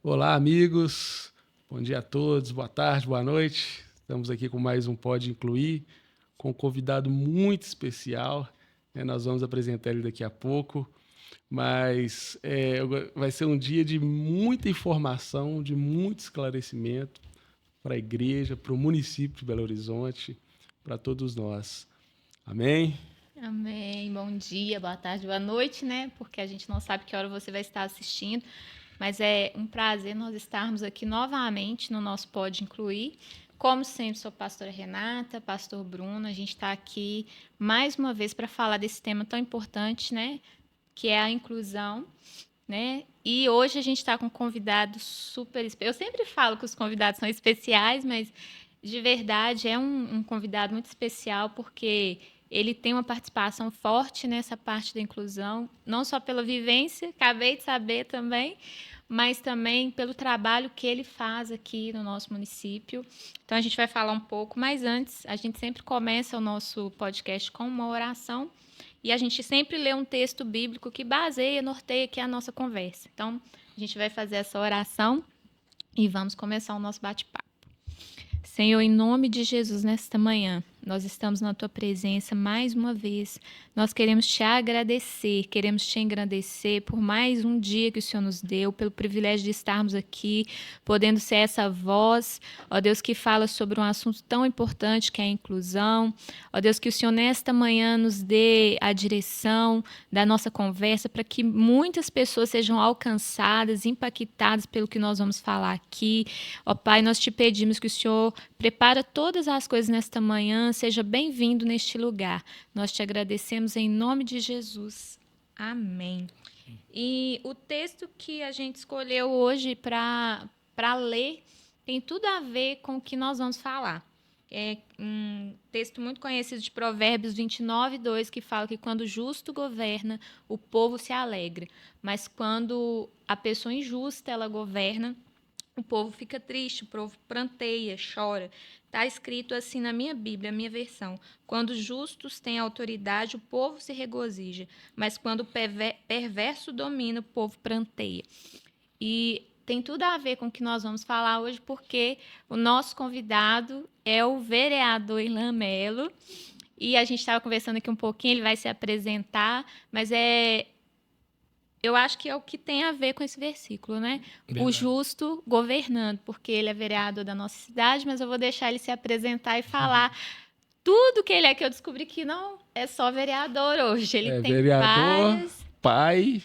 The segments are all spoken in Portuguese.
Olá, amigos. Bom dia a todos, boa tarde, boa noite. Estamos aqui com mais um Pode Incluir, com um convidado muito especial. Nós vamos apresentar ele daqui a pouco, mas vai ser um dia de muita informação, de muito esclarecimento para a igreja, para o município de Belo Horizonte, para todos nós. Amém? Amém. Bom dia, boa tarde, boa noite, né? Porque a gente não sabe que hora você vai estar assistindo, mas é um prazer nós estarmos aqui novamente no nosso Pode Incluir. Como sempre, sou a pastora Renata, pastor Bruno. A gente está aqui mais uma vez para falar desse tema tão importante, né? Que é a inclusão, né? E hoje a gente está com um convidado super especial. Eu sempre falo que os convidados são especiais, mas de verdade é um convidado muito especial porque ele tem uma participação forte nessa parte da inclusão, não só pela vivência, acabei de saber também, mas também pelo trabalho que ele faz aqui no nosso município. Então a gente vai falar um pouco, mas antes a gente sempre começa o nosso podcast com uma oração. E a gente sempre lê um texto bíblico que baseia, norteia aqui a nossa conversa. Então, a gente vai fazer essa oração e vamos começar o nosso bate-papo. Senhor, em nome de Jesus, nesta manhã, nós estamos na Tua presença mais uma vez. Nós queremos Te agradecer, queremos Te engrandecer por mais um dia que o Senhor nos deu, pelo privilégio de estarmos aqui, podendo ser essa voz, ó Deus, que fala sobre um assunto tão importante que é a inclusão. Ó Deus, que o Senhor nesta manhã nos dê a direção da nossa conversa para que muitas pessoas sejam alcançadas, impactadas pelo que nós vamos falar aqui. Ó Pai, nós Te pedimos que o Senhor prepara todas as coisas nesta manhã, seja bem-vindo neste lugar. Nós Te agradecemos em nome de Jesus. Amém. E o texto que a gente escolheu hoje para ler tem tudo a ver com o que nós vamos falar. É um texto muito conhecido de Provérbios 29:2, que fala que quando o justo governa, o povo se alegra. Mas quando a pessoa injusta ela governa, o povo fica triste, o povo pranteia, chora. Está escrito assim na minha Bíblia, a minha versão. Quando os justos têm autoridade, o povo se regozija. Mas quando o perverso domina, o povo pranteia. E tem tudo a ver com o que nós vamos falar hoje, porque o nosso convidado é o vereador Irlan Melo. E a gente estava conversando aqui um pouquinho, ele vai se apresentar, mas eu acho que é o que tem a ver com esse versículo, né? Verdade. O justo governando, porque ele é vereador da nossa cidade, mas eu vou deixar ele se apresentar e falar tudo que ele é, que eu descobri que não é só vereador hoje. Ele tem Vereador, várias... pai,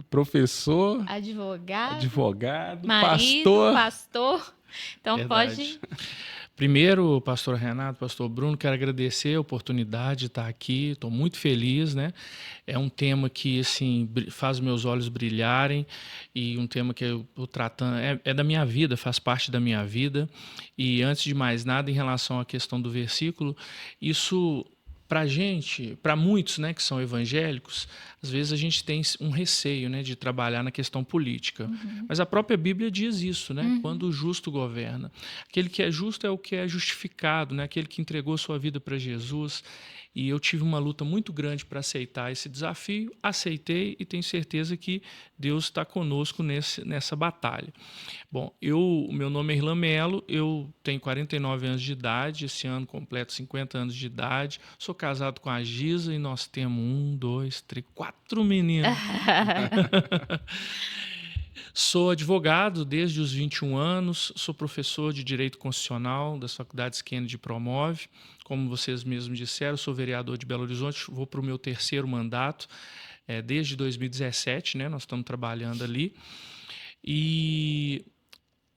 professor, advogado, marido, pastor. pastor. Então Verdade. pode... Primeiro, pastor Renato, pastor Bruno, quero agradecer a oportunidade de estar aqui, estou muito feliz, né? É um tema que, assim, faz meus olhos brilharem e um tema que eu estou tratando, é da minha vida, faz parte da minha vida. E antes de mais nada, em relação à questão do versículo, isso... Para gente, para muitos, né, que são evangélicos, às vezes a gente tem um receio, né, de trabalhar na questão política. Mas a própria Bíblia diz isso, né, quando o justo governa. Aquele que é justo é o que é justificado, né, aquele que entregou sua vida para Jesus. E eu tive uma luta muito grande para aceitar esse desafio, aceitei e tenho certeza que Deus está conosco nessa batalha. Bom, o meu nome é Irlan Melo, eu tenho 49 anos de idade, esse ano completo 50 anos de idade, sou casado com a Giza e nós temos 4 meninos. Sou advogado desde os 21 anos, sou professor de Direito Constitucional das Faculdades Kennedy Promove. Como vocês mesmos disseram, sou vereador de Belo Horizonte, vou para o meu 3º mandato, desde 2017, né? Nós estamos trabalhando ali. E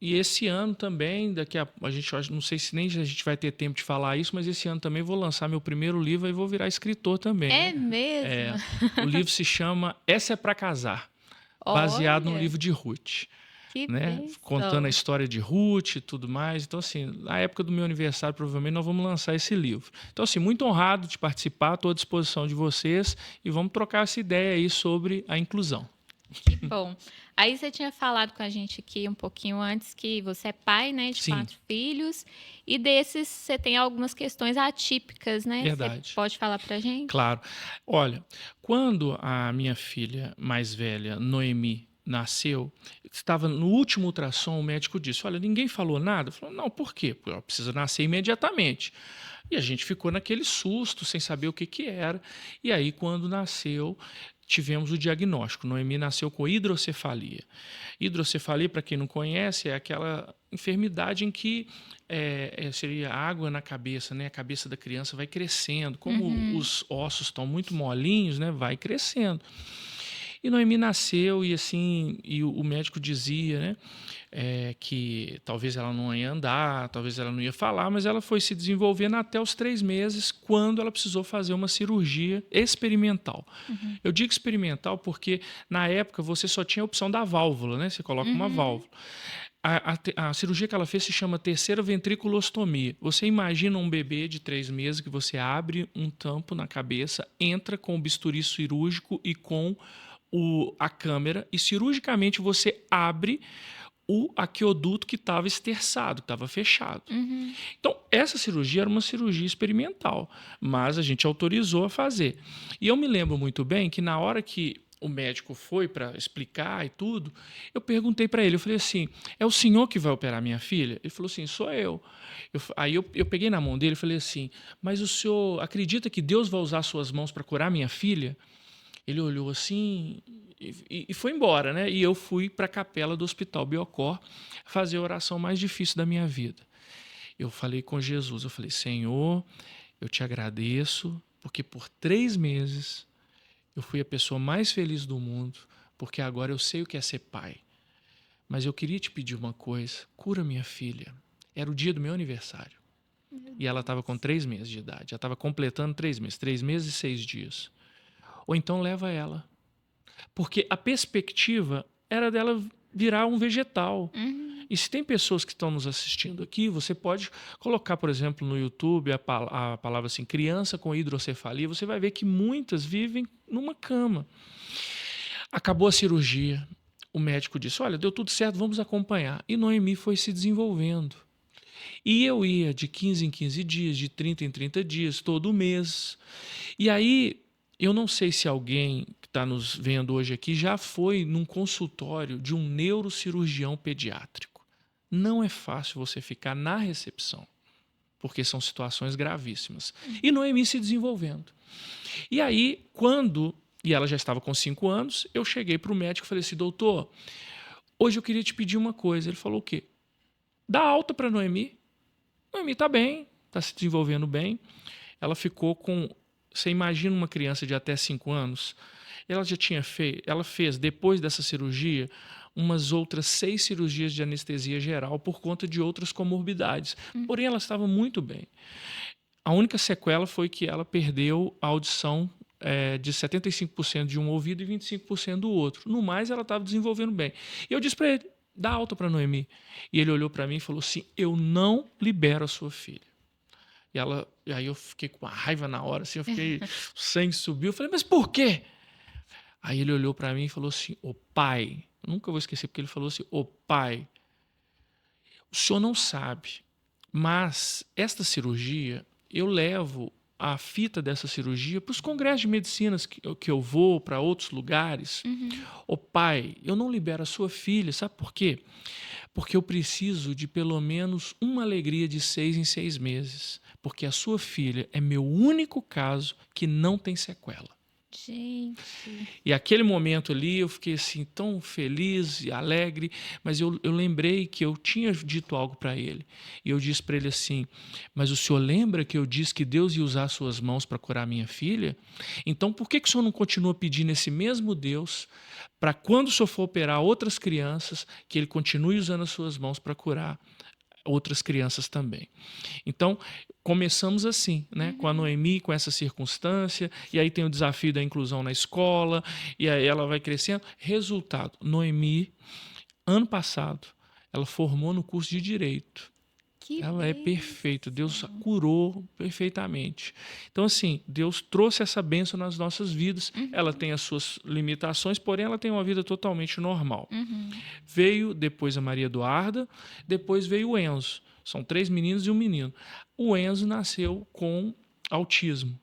esse ano também, a gente não sei se nem a gente vai ter tempo de falar isso, mas esse ano também vou lançar meu primeiro livro e vou virar escritor também. É mesmo? O livro se chama Essa é para Casar, baseado no Olha, livro de Ruth, que né? bênção. Contando a história de Ruth e tudo mais. Então, assim, na época do meu aniversário, provavelmente nós vamos lançar esse livro. Então, assim, muito honrado de participar, estou à disposição de vocês e vamos trocar essa ideia aí sobre a inclusão. Que bom. Aí você tinha falado com a gente aqui um pouquinho antes que você é pai, né, de Sim. 4 filhos, e desses você tem algumas questões atípicas, né? Verdade. Você pode falar pra gente? Claro. Olha, quando a minha filha mais velha, Noemi, nasceu, estava no último ultrassom, o médico disse, olha, ninguém falou nada? Falou, não, por quê? Porque ela precisa nascer imediatamente. E a gente ficou naquele susto, sem saber o que que era. E aí, quando nasceu, tivemos o diagnóstico. Noemi nasceu com hidrocefalia. Hidrocefalia, para quem não conhece, é aquela enfermidade em que seria água na cabeça, né? A cabeça da criança vai crescendo. Como os ossos estão muito molinhos, né? Vai crescendo. E Noemi nasceu e assim, e o médico dizia, né, que talvez ela não ia andar, talvez ela não ia falar, mas ela foi se desenvolvendo até os 3 meses, quando ela precisou fazer uma cirurgia experimental. Eu digo experimental porque na época você só tinha a opção da válvula, né? Você coloca uma válvula. A cirurgia que ela fez se chama terceira ventriculostomia. Você imagina um bebê de 3 meses que você abre um tampo na cabeça, entra com o bisturi cirúrgico e com a câmera e cirurgicamente você abre o aqueoduto que estava esterçado, que estava fechado. Então, essa cirurgia era uma cirurgia experimental, mas a gente autorizou a fazer. E eu me lembro muito bem que na hora que o médico foi para explicar e tudo, eu perguntei para ele, eu falei assim, é o senhor que vai operar minha filha? Ele falou assim, sou eu. Aí eu peguei na mão dele e falei assim, mas o senhor acredita que Deus vai usar suas mãos para curar minha filha? Ele olhou assim e foi embora, né? E eu fui para a capela do Hospital Biocor fazer a oração mais difícil da minha vida. Eu falei com Jesus, eu falei, Senhor, eu te agradeço, porque por 3 meses eu fui a pessoa mais feliz do mundo, porque agora eu sei o que é ser pai. Mas eu queria te pedir uma coisa, cura minha filha. Era o dia do meu aniversário. E ela estava com 3 meses de idade, já estava completando 3 meses, 3 meses e 6 dias. Ou então leva ela. Porque a perspectiva era dela virar um vegetal. E se tem pessoas que estão nos assistindo aqui, você pode colocar, por exemplo, no YouTube a palavra assim, criança com hidrocefalia, você vai ver que muitas vivem numa cama. Acabou a cirurgia, o médico disse, olha, deu tudo certo, vamos acompanhar. E Noemi foi se desenvolvendo. E eu ia de 15 em 15 dias, de 30 em 30 dias, todo mês. E aí, eu não sei se alguém que está nos vendo hoje aqui já foi num consultório de um neurocirurgião pediátrico. Não é fácil você ficar na recepção, porque são situações gravíssimas. E Noemi se desenvolvendo. E aí, e ela já estava com 5 anos, eu cheguei para o médico e falei assim, doutor, hoje eu queria te pedir uma coisa. Ele falou o quê? Dá alta para Noemi. Noemi está bem, está se desenvolvendo bem. Ela ficou com... Você imagina uma criança de até 5 anos? Ela fez, depois dessa cirurgia, umas outras 6 cirurgias de anestesia geral por conta de outras comorbidades. Porém, ela estava muito bem. A única sequela foi que ela perdeu a audição de 75% de um ouvido e 25% do outro. No mais, ela estava desenvolvendo bem. E eu disse para ele, dá alta para Noemi. E ele olhou para mim e falou assim, eu não libero a sua filha. E aí eu fiquei com uma raiva na hora, assim, o sangue subiu. Eu falei, mas por quê? Aí ele olhou para mim e falou assim, ô pai, eu nunca vou esquecer, porque ele falou assim, ô pai, o senhor não sabe, mas esta cirurgia, eu levo a fita dessa cirurgia para os congressos de medicinas que eu vou, para outros lugares. Ô pai, eu não libero a sua filha, sabe por quê? Porque eu preciso de pelo menos uma alegria de 6 em 6 meses. Porque a sua filha é meu único caso que não tem sequela. Gente. E aquele momento ali eu fiquei assim tão feliz e alegre, mas eu lembrei que eu tinha dito algo para ele. E eu disse para ele assim, mas o senhor lembra que eu disse que Deus ia usar suas mãos para curar minha filha? Então por que o senhor não continua pedindo esse mesmo Deus para quando o senhor for operar outras crianças, que ele continue usando as suas mãos para curar outras crianças também? Então, começamos assim, né? Com a Noemi, com essa circunstância, e aí tem o desafio da inclusão na escola, e aí ela vai crescendo. Resultado, Noemi, ano passado, ela formou no curso de Direito. Ela é perfeita, Deus a curou perfeitamente. Então, assim, Deus trouxe essa bênção nas nossas vidas. Ela tem as suas limitações, porém ela tem uma vida totalmente normal. Veio depois a Maria Eduarda, depois veio o Enzo. São 3 meninos e um menino. O Enzo nasceu com autismo.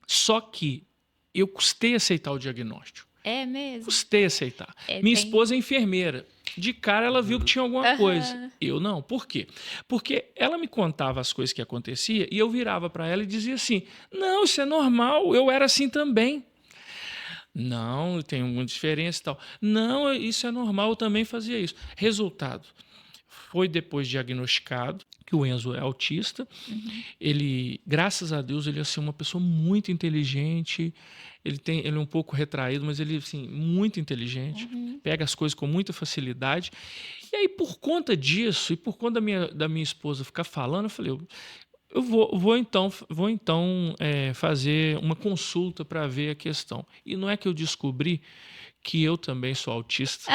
Só que eu custei aceitar o diagnóstico. É mesmo? Custei aceitar. Minha esposa é enfermeira. De cara ela viu que tinha alguma coisa. Eu não. Por quê? Porque ela me contava as coisas que acontecia e eu virava para ela e dizia assim: não, isso é normal, eu era assim também. Não, tem uma diferença e tal. Não, isso é normal, eu também fazia isso. Resultado, foi depois diagnosticado que o Enzo é autista. Ele, graças a Deus, ele é assim, uma pessoa muito inteligente. Ele é um pouco retraído, mas ele assim, muito inteligente. Pega as coisas com muita facilidade. E aí, por conta disso, e por conta da minha esposa ficar falando, eu falei, eu vou então fazer uma consulta para ver a questão. E não é que eu descobri que eu também sou autista.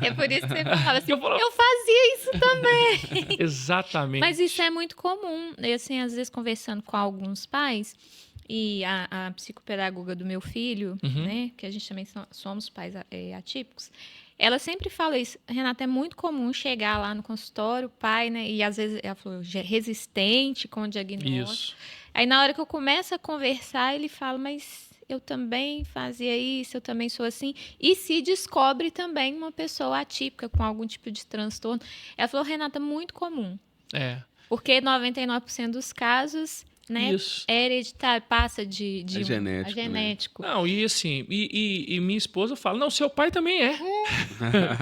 É por isso que você falava assim, Eu falava- eu fazia isso também. Exatamente. Mas isso é muito comum. Eu, assim, às vezes, conversando com alguns pais, e a psicopedagoga do meu filho, né, que a gente também somos pais atípicos, ela sempre fala isso. Renata, é muito comum chegar lá no consultório, o pai, né, e às vezes ela falou, resistente com o diagnóstico. Isso. Aí na hora que eu começo a conversar, ele fala, mas eu também fazia isso, eu também sou assim. E se descobre também uma pessoa atípica com algum tipo de transtorno. Ela falou, Renata, muito comum. É. Porque 99% dos casos, né, Isso. é hereditário, passa de É genético, a genético. Não, e assim, e minha esposa fala, não, seu pai também é.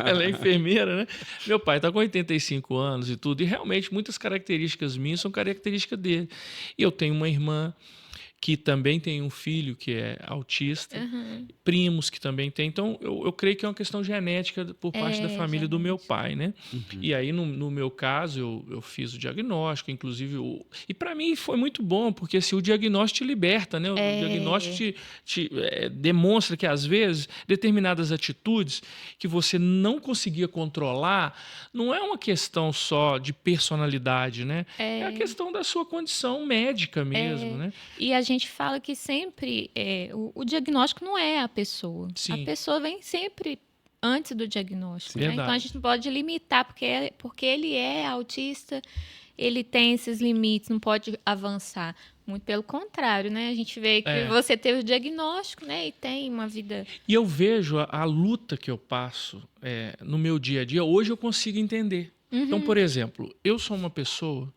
Ela é enfermeira, né? Meu pai tá com 85 anos e tudo, e realmente muitas características minhas são características dele. E eu tenho uma irmã que também tem um filho que é autista, primos que também tem. Então, eu creio que é uma questão genética por parte da família do meu pai, né? E aí, no meu caso, eu fiz o diagnóstico, inclusive... E para mim foi muito bom, porque assim, o diagnóstico te liberta, né? O diagnóstico demonstra que, às vezes, determinadas atitudes que você não conseguia controlar, não é uma questão só de personalidade, né? É a questão da sua condição médica mesmo, né? E a gente fala que sempre o diagnóstico não é a pessoa. Sim. A pessoa vem sempre antes do diagnóstico. Né? Verdade. Então a gente não pode limitar, porque ele é autista, ele tem esses limites, não pode avançar. Muito pelo contrário, né? A gente vê que você teve o diagnóstico, né? E tem uma vida... E eu vejo a luta que eu passo no meu dia a dia, hoje eu consigo entender. Então, por exemplo, eu sou uma pessoa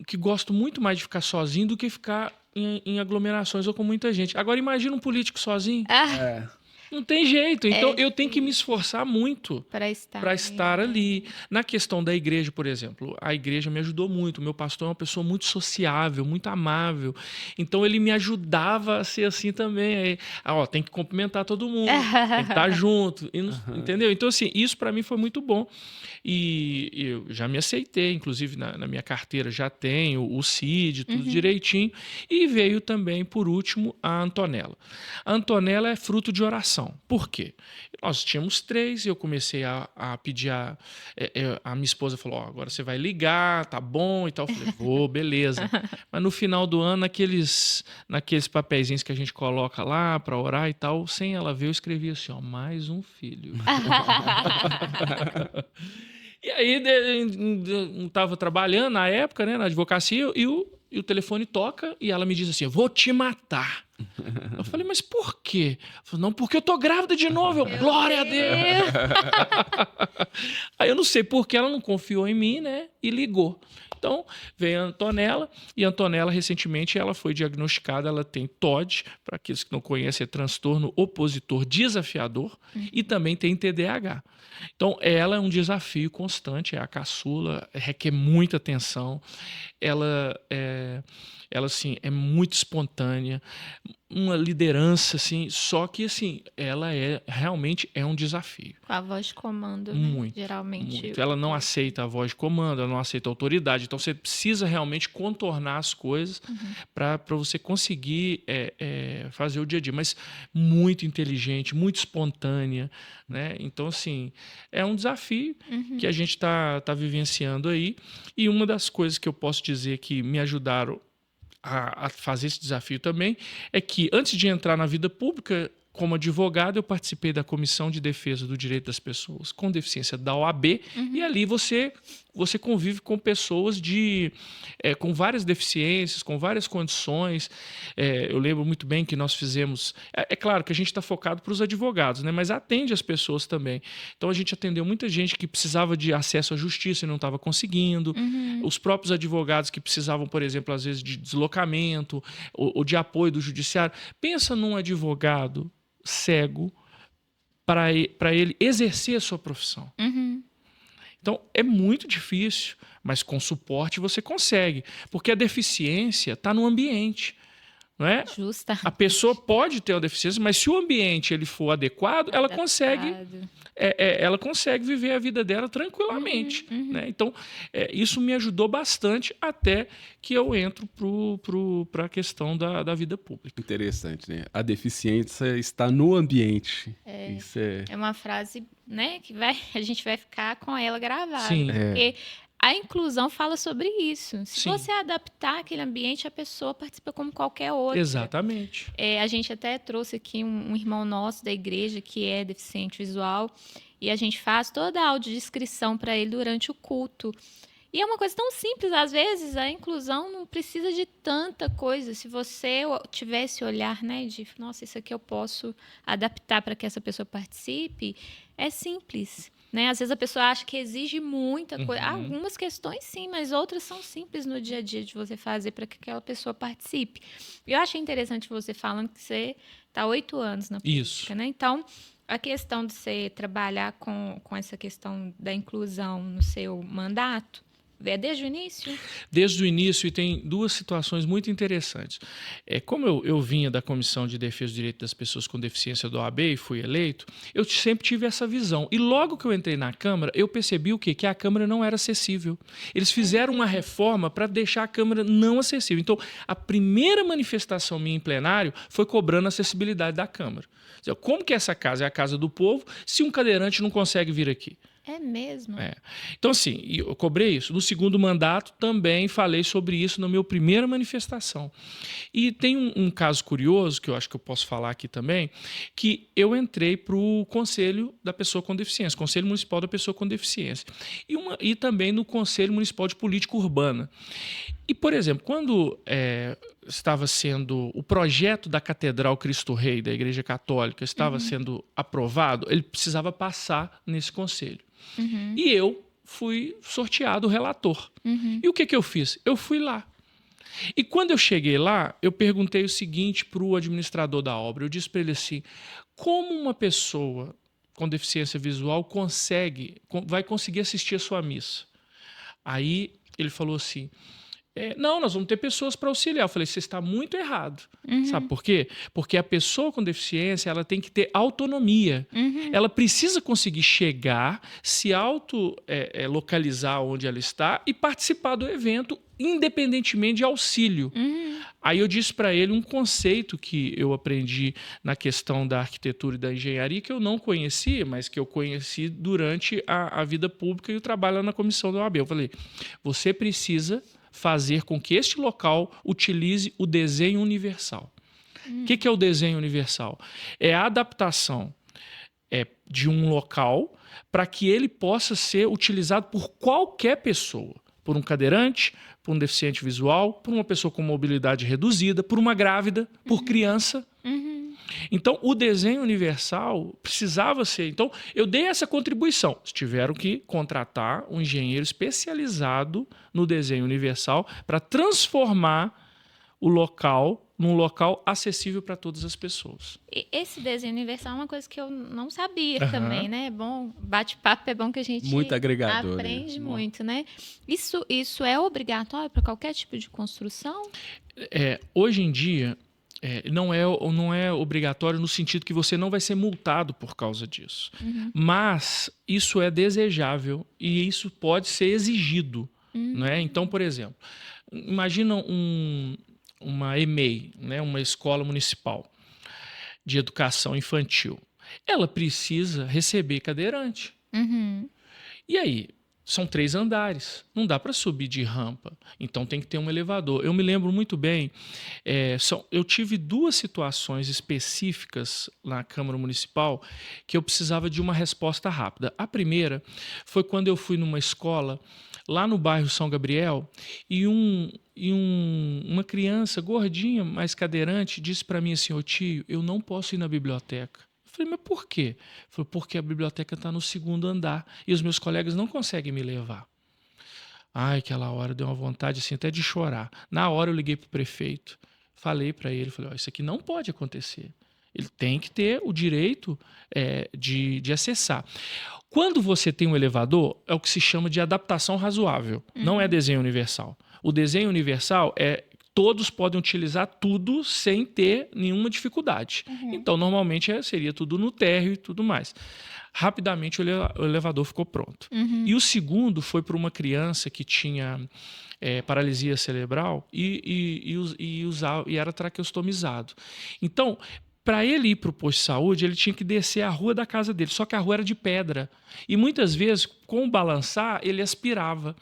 que gosto muito mais de ficar sozinho do que ficar em aglomerações ou com muita gente. Agora, imagina um político sozinho. Não tem jeito. Então, eu tenho que me esforçar muito para estar ali. Na questão da igreja, por exemplo, a igreja me ajudou muito. O meu pastor é uma pessoa muito sociável, muito amável. Então, ele me ajudava a ser assim também. Aí, tem que cumprimentar todo mundo, tem que estar junto. Entendeu? Então, assim, isso para mim foi muito bom. E eu já me aceitei, inclusive na minha carteira já tenho o CID, tudo direitinho. E veio também, por último, a Antonella. A Antonella é fruto de oração. Por quê? Nós tínhamos 3 e eu comecei a pedir. A minha esposa falou: agora você vai ligar, tá bom e tal. Eu falei: vou, beleza. Mas no final do ano, naqueles papeizinhos que a gente coloca lá para orar e tal, sem ela ver, eu escrevi assim: mais um filho. E aí, eu estava trabalhando na época, né, na advocacia, e o telefone toca e ela me diz assim: eu vou te matar. Eu falei: mas por quê? Ela falou: não, porque eu tô grávida de novo. Glória a Deus! Aí eu não sei por que ela não confiou em mim, né, e ligou. Então, veio a Antonella, e a Antonella, recentemente, ela foi diagnosticada, ela tem TOD, para aqueles que não conhecem, é transtorno opositor desafiador, e também tem TDAH. Então, ela é um desafio constante, é a caçula, requer muita atenção, ela assim, é muito espontânea, uma liderança, assim, só que, assim, ela realmente é um desafio. Com a voz de comando, Muito, né? Geralmente. muito. Ela não aceita a voz de comando, ela não aceita a autoridade. Então, você precisa realmente contornar as coisas para você conseguir fazer o dia a dia. Mas muito inteligente, muito espontânea, né? Então, assim, é um desafio que a gente tá vivenciando aí. E uma das coisas que eu posso dizer que me ajudaram a fazer esse desafio também é que, antes de entrar na vida pública, como advogado, eu participei da Comissão de Defesa do Direito das Pessoas com Deficiência da OAB, e ali você você convive com pessoas com várias deficiências, com várias condições. Eu lembro muito bem que nós fizemos... É claro que a gente está focado para os advogados, né? Mas atende as pessoas também. Então, a gente atendeu muita gente que precisava de acesso à justiça e não estava conseguindo. Os próprios advogados que precisavam, por exemplo, às vezes de deslocamento ou de apoio do judiciário. Pensa num advogado cego para ele exercer a sua profissão. Então, é muito difícil, mas com suporte você consegue, porque a deficiência está no ambiente. Não é? Justa. A pessoa pode ter uma deficiência, mas se o ambiente ele for adequado, ela consegue viver a vida dela tranquilamente. Né? Então, isso me ajudou bastante até que eu entro para a questão da vida pública. Interessante, né? A deficiência está no ambiente. Isso é uma frase, né, que a gente vai ficar com ela gravada. Sim. Porque a inclusão fala sobre isso. Se Sim. você adaptar aquele ambiente, a pessoa participa como qualquer outra. Exatamente. A gente até trouxe aqui um irmão nosso da igreja que é deficiente visual e a gente faz toda a audiodescrição para ele durante o culto. E é uma coisa tão simples, às vezes a inclusão não precisa de tanta coisa. Se você tiver esse olhar, né, de, nossa, isso aqui eu posso adaptar para que essa pessoa participe, é simples. Né? Às vezes a pessoa acha que exige muita coisa. Algumas questões sim, mas outras são simples no dia a dia de você fazer para que aquela pessoa participe. E eu achei interessante você falando que você está 8 anos na política. Isso. Né? Então, a questão de você trabalhar com essa questão da inclusão no seu mandato, é desde o início? Desde o início, e tem duas situações muito interessantes. Como eu vinha da Comissão de Defesa dos Direitos das Pessoas com Deficiência do OAB e fui eleito, eu sempre tive essa visão. E logo que eu entrei na Câmara, eu percebi o quê? Que a Câmara não era acessível. Eles fizeram uma reforma para deixar a Câmara não acessível. Então, a primeira manifestação minha em plenário foi cobrando a acessibilidade da Câmara. Como que essa casa é a casa do povo se um cadeirante não consegue vir aqui? É mesmo? Então, assim, eu cobrei isso. No segundo mandato, também falei sobre isso na minha primeira manifestação. E tem um caso curioso, que eu acho que eu posso falar aqui também, que eu entrei para o Conselho da Pessoa com Deficiência, Conselho Municipal da Pessoa com Deficiência, e também no Conselho Municipal de Política Urbana. E, por exemplo, quando estava sendo o projeto da Catedral Cristo Rei, da Igreja Católica, estava sendo aprovado, ele precisava passar nesse conselho. E eu fui sorteado relator. E o que eu fiz? Eu fui lá. E quando eu cheguei lá, eu perguntei o seguinte para o administrador da obra. Eu disse para ele assim, como uma pessoa com deficiência visual vai conseguir assistir a sua missa? Aí ele falou assim, não, nós vamos ter pessoas para auxiliar. Eu falei, você está muito errado. Sabe por quê? Porque a pessoa com deficiência ela tem que ter autonomia. Ela precisa conseguir chegar, se localizar onde ela está e participar do evento, independentemente de auxílio. Aí eu disse para ele um conceito que eu aprendi na questão da arquitetura e da engenharia, que eu não conhecia, mas que eu conheci durante a vida pública e o trabalho na comissão da OAB. Eu falei, você precisa fazer com que este local utilize o desenho universal. O que é o desenho universal? É a adaptação de um local para que ele possa ser utilizado por qualquer pessoa, por um cadeirante, por um deficiente visual, por uma pessoa com mobilidade reduzida, por uma grávida, por criança. Então, o desenho universal precisava ser... Então, eu dei essa contribuição. Tiveram que contratar um engenheiro especializado no desenho universal para transformar o local num local acessível para todas as pessoas. E esse desenho universal é uma coisa que eu não sabia também, né? É bom, bate-papo é bom que a gente muito agregador, aprende muito, né? Isso é obrigatório para qualquer tipo de construção? Hoje em dia... não é obrigatório no sentido que você não vai ser multado por causa disso. Mas isso é desejável e isso pode ser exigido. Né? Então, por exemplo, imagina uma EMEI, né? Uma escola municipal de educação infantil. Ela precisa receber cadeirante. E aí? São 3 andares, não dá para subir de rampa, então tem que ter um elevador. Eu me lembro muito bem, eu tive 2 situações específicas na Câmara Municipal que eu precisava de uma resposta rápida. A primeira foi quando eu fui numa escola lá no bairro São Gabriel, e uma criança gordinha, mais cadeirante, disse para mim assim: ô tio, eu não posso ir na biblioteca. Eu falei, mas por quê? Ele falou, porque a biblioteca está no 2º andar e os meus colegas não conseguem me levar. Ai, aquela hora deu uma vontade assim até de chorar. Na hora eu liguei para o prefeito, falei para ele, falei, isso aqui não pode acontecer. Ele tem que ter o direito de acessar. Quando você tem um elevador, é o que se chama de adaptação razoável. Não é desenho universal. O desenho universal é todos podem utilizar tudo sem ter nenhuma dificuldade. Então, normalmente, seria tudo no térreo e tudo mais. Rapidamente, o elevador ficou pronto. E o segundo foi para uma criança que tinha paralisia cerebral e era traqueostomizado. Então, para ele ir para o posto de saúde, ele tinha que descer a rua da casa dele, só que a rua era de pedra. E muitas vezes, com o balançar, ele aspirava.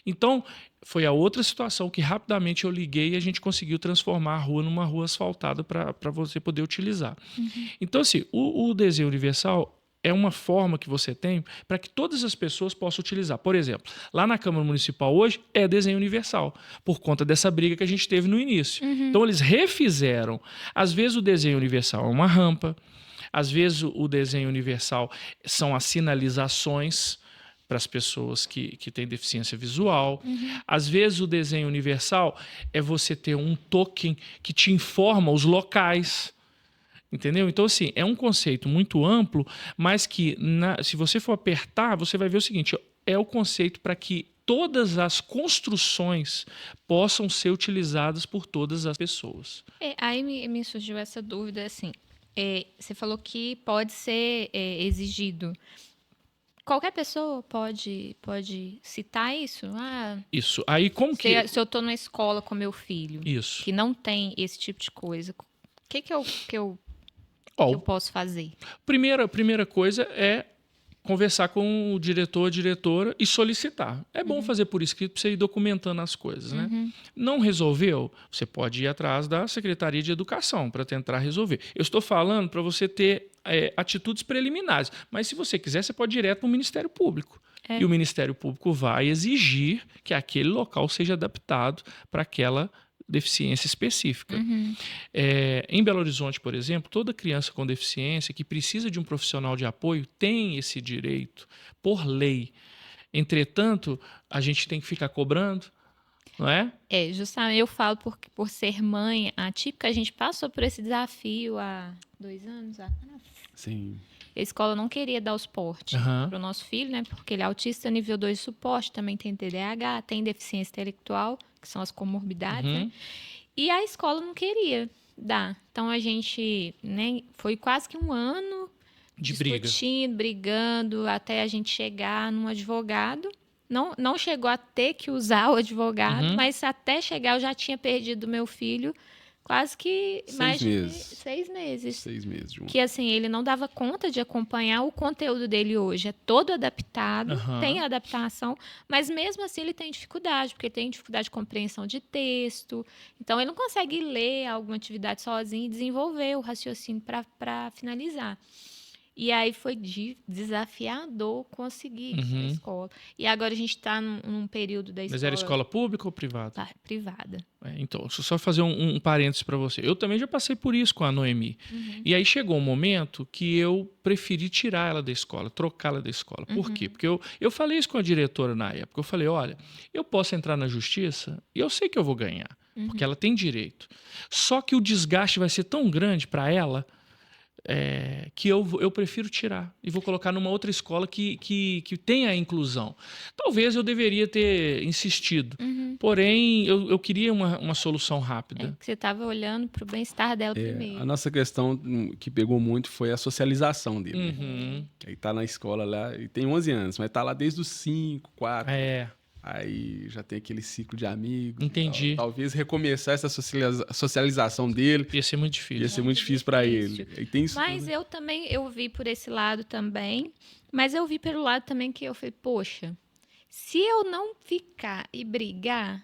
Então, foi a outra situação que rapidamente eu liguei e a gente conseguiu transformar a rua numa rua asfaltada para você poder utilizar. Então, assim, o desenho universal é uma forma que você tem para que todas as pessoas possam utilizar. Por exemplo, lá na Câmara Municipal hoje é desenho universal, por conta dessa briga que a gente teve no início. Então, eles refizeram. Às vezes o desenho universal é uma rampa, às vezes o desenho universal são as sinalizações para as pessoas que têm deficiência visual. Às vezes o desenho universal é você ter um token que te informa os locais. Entendeu? Então, assim, é um conceito muito amplo, mas que, se você for apertar, você vai ver o seguinte, é o conceito para que todas as construções possam ser utilizadas por todas as pessoas. Aí me surgiu essa dúvida, assim, você falou que pode ser exigido. Qualquer pessoa pode citar isso? Isso. Aí, como se eu estou numa escola com meu filho, isso, que não tem esse tipo de coisa, o que eu posso fazer? Primeira coisa é conversar com o diretor, a diretora e solicitar. É bom fazer por escrito para você ir documentando as coisas, né? Não resolveu? Você pode ir atrás da Secretaria de Educação para tentar resolver. Eu estou falando para você ter atitudes preliminares, mas se você quiser, você pode ir direto para o Ministério Público. E o Ministério Público vai exigir que aquele local seja adaptado para aquela deficiência específica. Em Belo Horizonte, por exemplo, toda criança com deficiência que precisa de um profissional de apoio tem esse direito por lei. Entretanto, a gente tem que ficar cobrando, não é? Justamente, eu falo por ser mãe atípica, a gente passou por esse desafio há 2 anos atrás. Sim. A escola não queria dar o suporte para o nosso filho, né? Porque ele é autista nível 2 de suporte, também tem TDAH, tem deficiência intelectual, que são as comorbidades, né? E a escola não queria dar. Então, a gente, né, foi quase que 1 ano de discutindo, brigando, até a gente chegar num advogado. Não chegou a ter que usar o advogado, mas até chegar eu já tinha perdido meu filho quase que 6 meses. 6 meses. Que assim, ele não dava conta de acompanhar o conteúdo dele hoje. É todo adaptado, tem adaptação, mas mesmo assim ele tem dificuldade, porque ele tem dificuldade de compreensão de texto. Então, ele não consegue ler alguma atividade sozinho e desenvolver o raciocínio para finalizar. E aí foi desafiador conseguir isso na escola. E agora a gente está num período da escola... Mas era escola pública ou privada? Privada. Então, só fazer um parênteses para você. Eu também já passei por isso com a Noemi. E aí chegou um momento que eu preferi tirar ela da escola, trocá-la da escola. Por quê? Porque eu falei isso com a diretora na época. Eu falei, olha, eu posso entrar na justiça e eu sei que eu vou ganhar, porque ela tem direito. Só que o desgaste vai ser tão grande para ela... que eu prefiro tirar e vou colocar numa outra escola que tenha a inclusão. Talvez eu deveria ter insistido, porém eu queria uma solução rápida. Você estava olhando para o bem-estar dela primeiro. A nossa questão que pegou muito foi a socialização dele. Ele está na escola lá, e tem 11 anos, mas está lá desde os 5, 4. Aí já tem aquele ciclo de amigos. Entendi. Talvez recomeçar essa socialização dele. Ia ser muito difícil. Ia ser muito difícil para ele. E tem isso mas tudo. Eu vi por esse lado também. Mas eu vi pelo lado também que eu falei, poxa, se eu não ficar e brigar,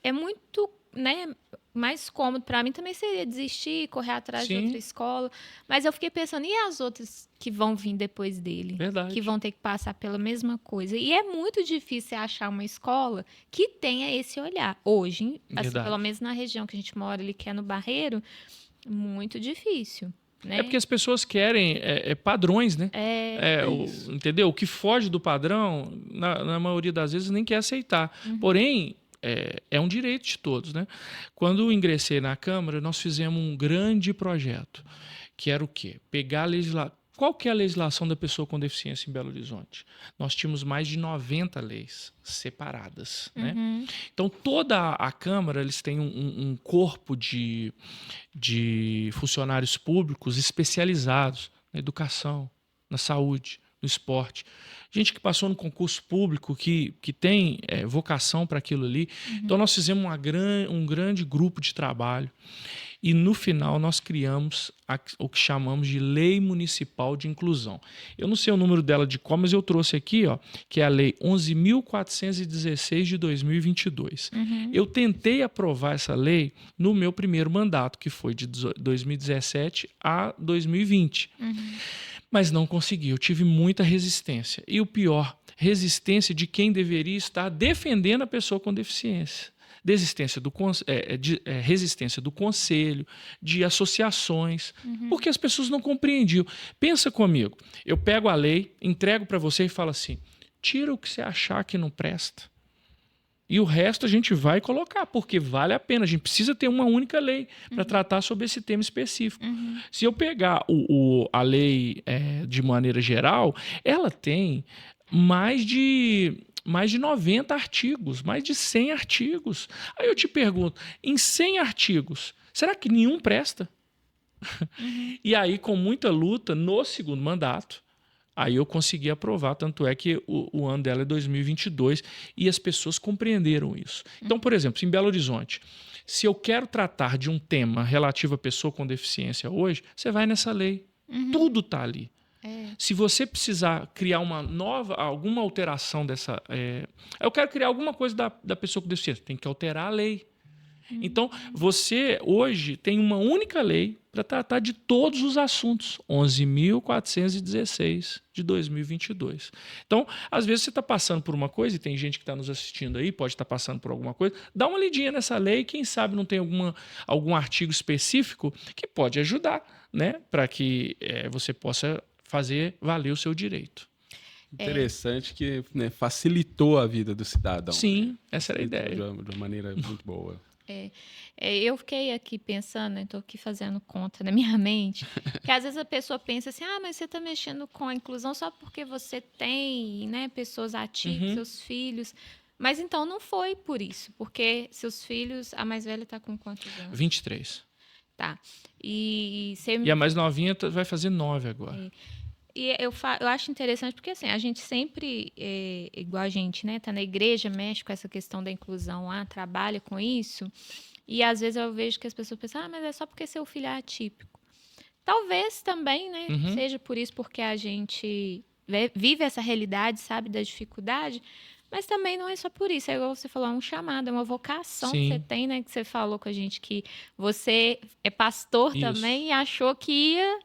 é muito, né? mais cômodo para mim também seria desistir, correr atrás de Sim. outra escola. Mas eu fiquei pensando, e as outras que vão vir depois dele? Verdade. Que vão ter que passar pela mesma coisa. E é muito difícil você achar uma escola que tenha esse olhar. Hoje, assim, Verdade. pelo menos na região que a gente mora ali, que é no Barreiro, muito difícil. Né? É porque as pessoas querem padrões, né? Isso. Entendeu? O que foge do padrão, na maioria das vezes, nem quer aceitar. Porém, é um direito de todos, né? Quando eu ingressei na Câmara, nós fizemos um grande projeto, que era o quê? Pegar a legislação. Qual que é a legislação da pessoa com deficiência em Belo Horizonte? Nós tínhamos mais de 90 leis separadas, né? Então, toda a Câmara, eles têm um corpo de funcionários públicos especializados na educação, na saúde, no esporte. Gente que passou no concurso público, que tem vocação para aquilo ali. Então, nós fizemos um grande grupo de trabalho. E, no final, nós criamos o que chamamos de Lei Municipal de Inclusão. Eu não sei o número dela de qual, mas eu trouxe aqui, ó, que é a Lei 11.416 de 2022. Eu tentei aprovar essa lei no meu primeiro mandato, que foi de 2017 a 2020. Mas não consegui, eu tive muita resistência. E o pior, resistência de quem deveria estar defendendo a pessoa com deficiência. Resistência do conselho, de associações, porque as pessoas não compreendiam. Pensa comigo, eu pego a lei, entrego para você e falo assim, tira o que você achar que não presta. E o resto a gente vai colocar, porque vale a pena. A gente precisa ter uma única lei para tratar sobre esse tema específico. Se eu pegar a lei de maneira geral, ela tem mais de 90 artigos, mais de 100 artigos. Aí eu te pergunto, em 100 artigos, será que nenhum presta? E aí, com muita luta, no segundo mandato, aí eu consegui aprovar, tanto é que o ano dela é 2022 e as pessoas compreenderam isso. Então, por exemplo, em Belo Horizonte, se eu quero tratar de um tema relativo à pessoa com deficiência hoje, você vai nessa lei. Tudo está ali. Se você precisar criar alguma alteração dessa... eu quero criar alguma coisa da pessoa com deficiência, tem que alterar a lei. Então, você hoje tem uma única lei para tratar de todos os assuntos, 11.416 de 2022. Então, às vezes você está passando por uma coisa, e tem gente que está nos assistindo aí, pode estar passando por alguma coisa, dá uma lidinha nessa lei, quem sabe não tem algum artigo específico que pode ajudar, né, para que você possa fazer valer o seu direito. Interessante que, né, facilitou a vida do cidadão. Sim, essa era a ideia. De uma maneira muito boa. Eu fiquei aqui pensando, estou aqui fazendo conta na minha mente, que às vezes a pessoa pensa assim, mas você está mexendo com a inclusão só porque você tem, né, pessoas ativas, seus filhos. Mas então não foi por isso, porque seus filhos, a mais velha está com quantos anos? 23. Tá. E a mais novinha vai fazer 9 agora. E eu acho interessante porque assim, a gente sempre, igual a gente, né, tá na igreja, mexe com essa questão da inclusão lá, trabalha com isso, e às vezes eu vejo que as pessoas pensam, mas é só porque seu filho é atípico. Talvez também, né, seja por isso, porque a gente vive essa realidade, sabe, da dificuldade, mas também não é só por isso, é igual você falou, é um chamado, é uma vocação que você tem, né, que você falou com a gente que você é pastor também e achou que ia,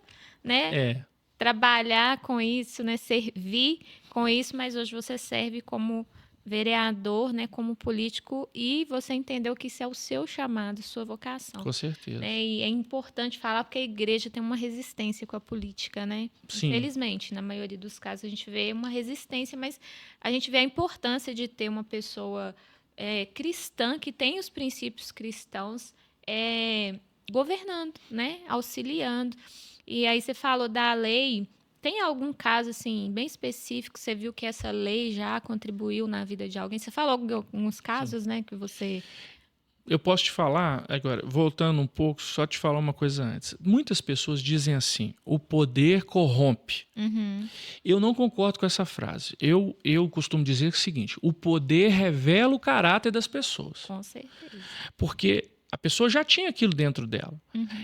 né, trabalhar com isso, né, servir com isso, mas hoje você serve como vereador, né, como político, e você entendeu que isso é o seu chamado, sua vocação. Com certeza. Né? E é importante falar porque a igreja tem uma resistência com a política, né? Sim. Infelizmente, na maioria dos casos a gente vê uma resistência, mas a gente vê a importância de ter uma pessoa cristã, que tem os princípios cristãos, governando, né, auxiliando. E aí você falou da lei, tem algum caso assim bem específico, você viu que essa lei já contribuiu na vida de alguém? Você falou de alguns casos, né, que você... Eu posso te falar, agora, voltando um pouco, só te falar uma coisa antes. Muitas pessoas dizem assim, o poder corrompe. Eu não concordo com essa frase. Eu costumo dizer o seguinte, o poder revela o caráter das pessoas. Com certeza. Porque a pessoa já tinha aquilo dentro dela.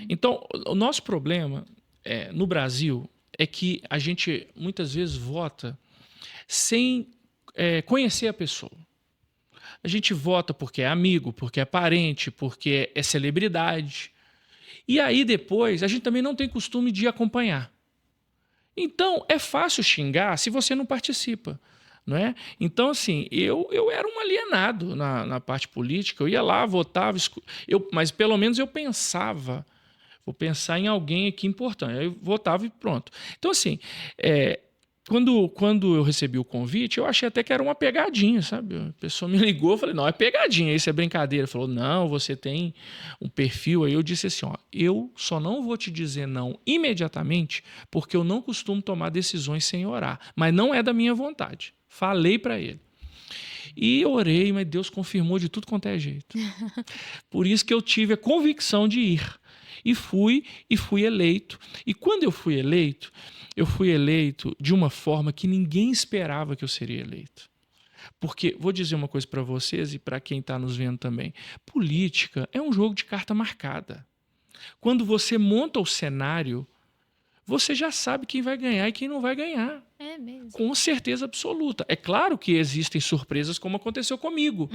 Então, o nosso problema no Brasil é que a gente muitas vezes vota sem conhecer a pessoa. A gente vota porque é amigo, porque é parente, porque é celebridade. E aí depois, a gente também não tem costume de acompanhar. Então, é fácil xingar se você não participa. Não é? Então, assim, eu era um alienado na parte política. Eu ia lá, votava, mas pelo menos eu pensava. Vou pensar em alguém aqui importante. Aí eu votava e pronto. Então, assim, quando eu recebi o convite, eu achei até que era uma pegadinha, sabe? A pessoa me ligou, eu falei, não, é pegadinha, isso é brincadeira. Falou, não, você tem um perfil. Aí eu disse assim, ó, eu só não vou te dizer não imediatamente, porque eu não costumo tomar decisões sem orar. Mas não é da minha vontade. Falei para ele. E orei, mas Deus confirmou de tudo quanto é jeito. Por isso que eu tive a convicção de ir. E fui eleito. E quando eu fui eleito de uma forma que ninguém esperava que eu seria eleito. Porque, vou dizer uma coisa para vocês e para quem está nos vendo também, política é um jogo de carta marcada. Quando você monta o cenário, você já sabe quem vai ganhar e quem não vai ganhar. É mesmo. Com certeza absoluta. É claro que existem surpresas, como aconteceu comigo.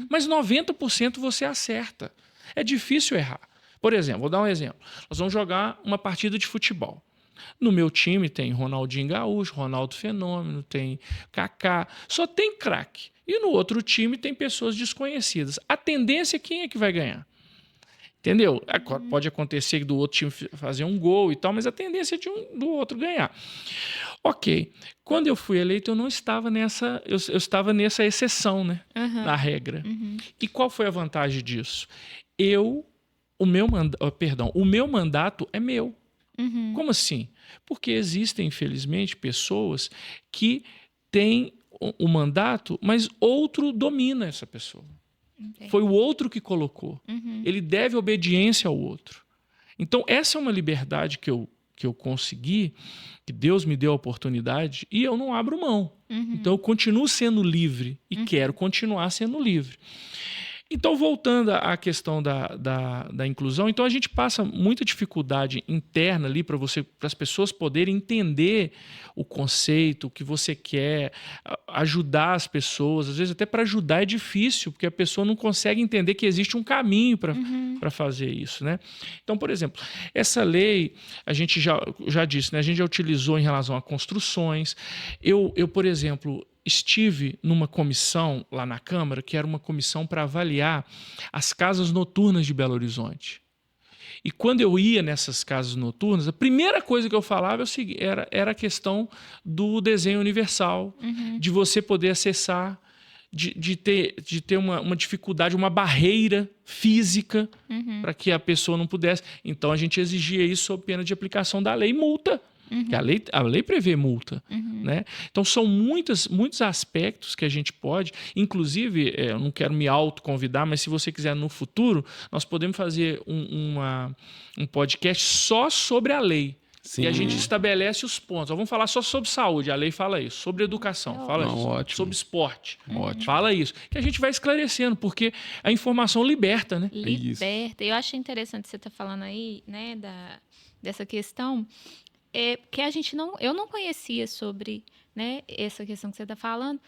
Mas 90% você acerta. É difícil errar. Por exemplo, vou dar um exemplo. Nós vamos jogar uma partida de futebol. No meu time tem Ronaldinho Gaúcho, Ronaldo Fenômeno, tem Kaká. Só tem craque. E no outro time tem pessoas desconhecidas. A tendência é quem é que vai ganhar. Entendeu? Pode acontecer do outro time fazer um gol e tal, mas a tendência é do outro ganhar. Ok. Quando eu fui eleito, eu não estava nessa... Eu estava nessa exceção, né? Na regra. E qual foi a vantagem disso? O meu mandato é meu. Como assim? Porque existem, infelizmente, pessoas que têm o mandato, mas outro domina essa pessoa. Entendi. Foi o outro que colocou. Ele deve obediência ao outro. Então, essa é uma liberdade que eu consegui, que Deus me deu a oportunidade, e eu não abro mão. Então, eu continuo sendo livre e quero continuar sendo livre. Então, voltando à questão da inclusão, então a gente passa muita dificuldade interna ali para as pessoas poderem entender o conceito, o que você quer, ajudar as pessoas. Às vezes até para ajudar é difícil, porque a pessoa não consegue entender que existe um caminho para fazer isso, né? Então, por exemplo, essa lei, a gente já disse, né? A gente já utilizou em relação a construções. Eu por exemplo, estive numa comissão lá na Câmara, que era uma comissão para avaliar as casas noturnas de Belo Horizonte. E quando eu ia nessas casas noturnas, a primeira coisa que eu falava era a questão do desenho universal, de você poder acessar, de ter uma dificuldade, uma barreira física para que a pessoa não pudesse. Então a gente exigia isso sob pena de aplicação da lei e multa. A lei prevê multa. Né? Então, são muitos aspectos que a gente pode... Inclusive, eu não quero me autoconvidar, mas se você quiser no futuro, nós podemos fazer um podcast só sobre a lei. Sim. E a gente estabelece os pontos. Vamos falar só sobre saúde, a lei fala isso. Sobre educação, fala isso. Ótimo. Sobre esporte, ótimo. Fala isso. Que a gente vai esclarecendo, porque a informação liberta, né? Liberta. Eu acho interessante você estar falando aí, né, dessa questão... porque eu não conhecia sobre, né, essa questão que você está falando.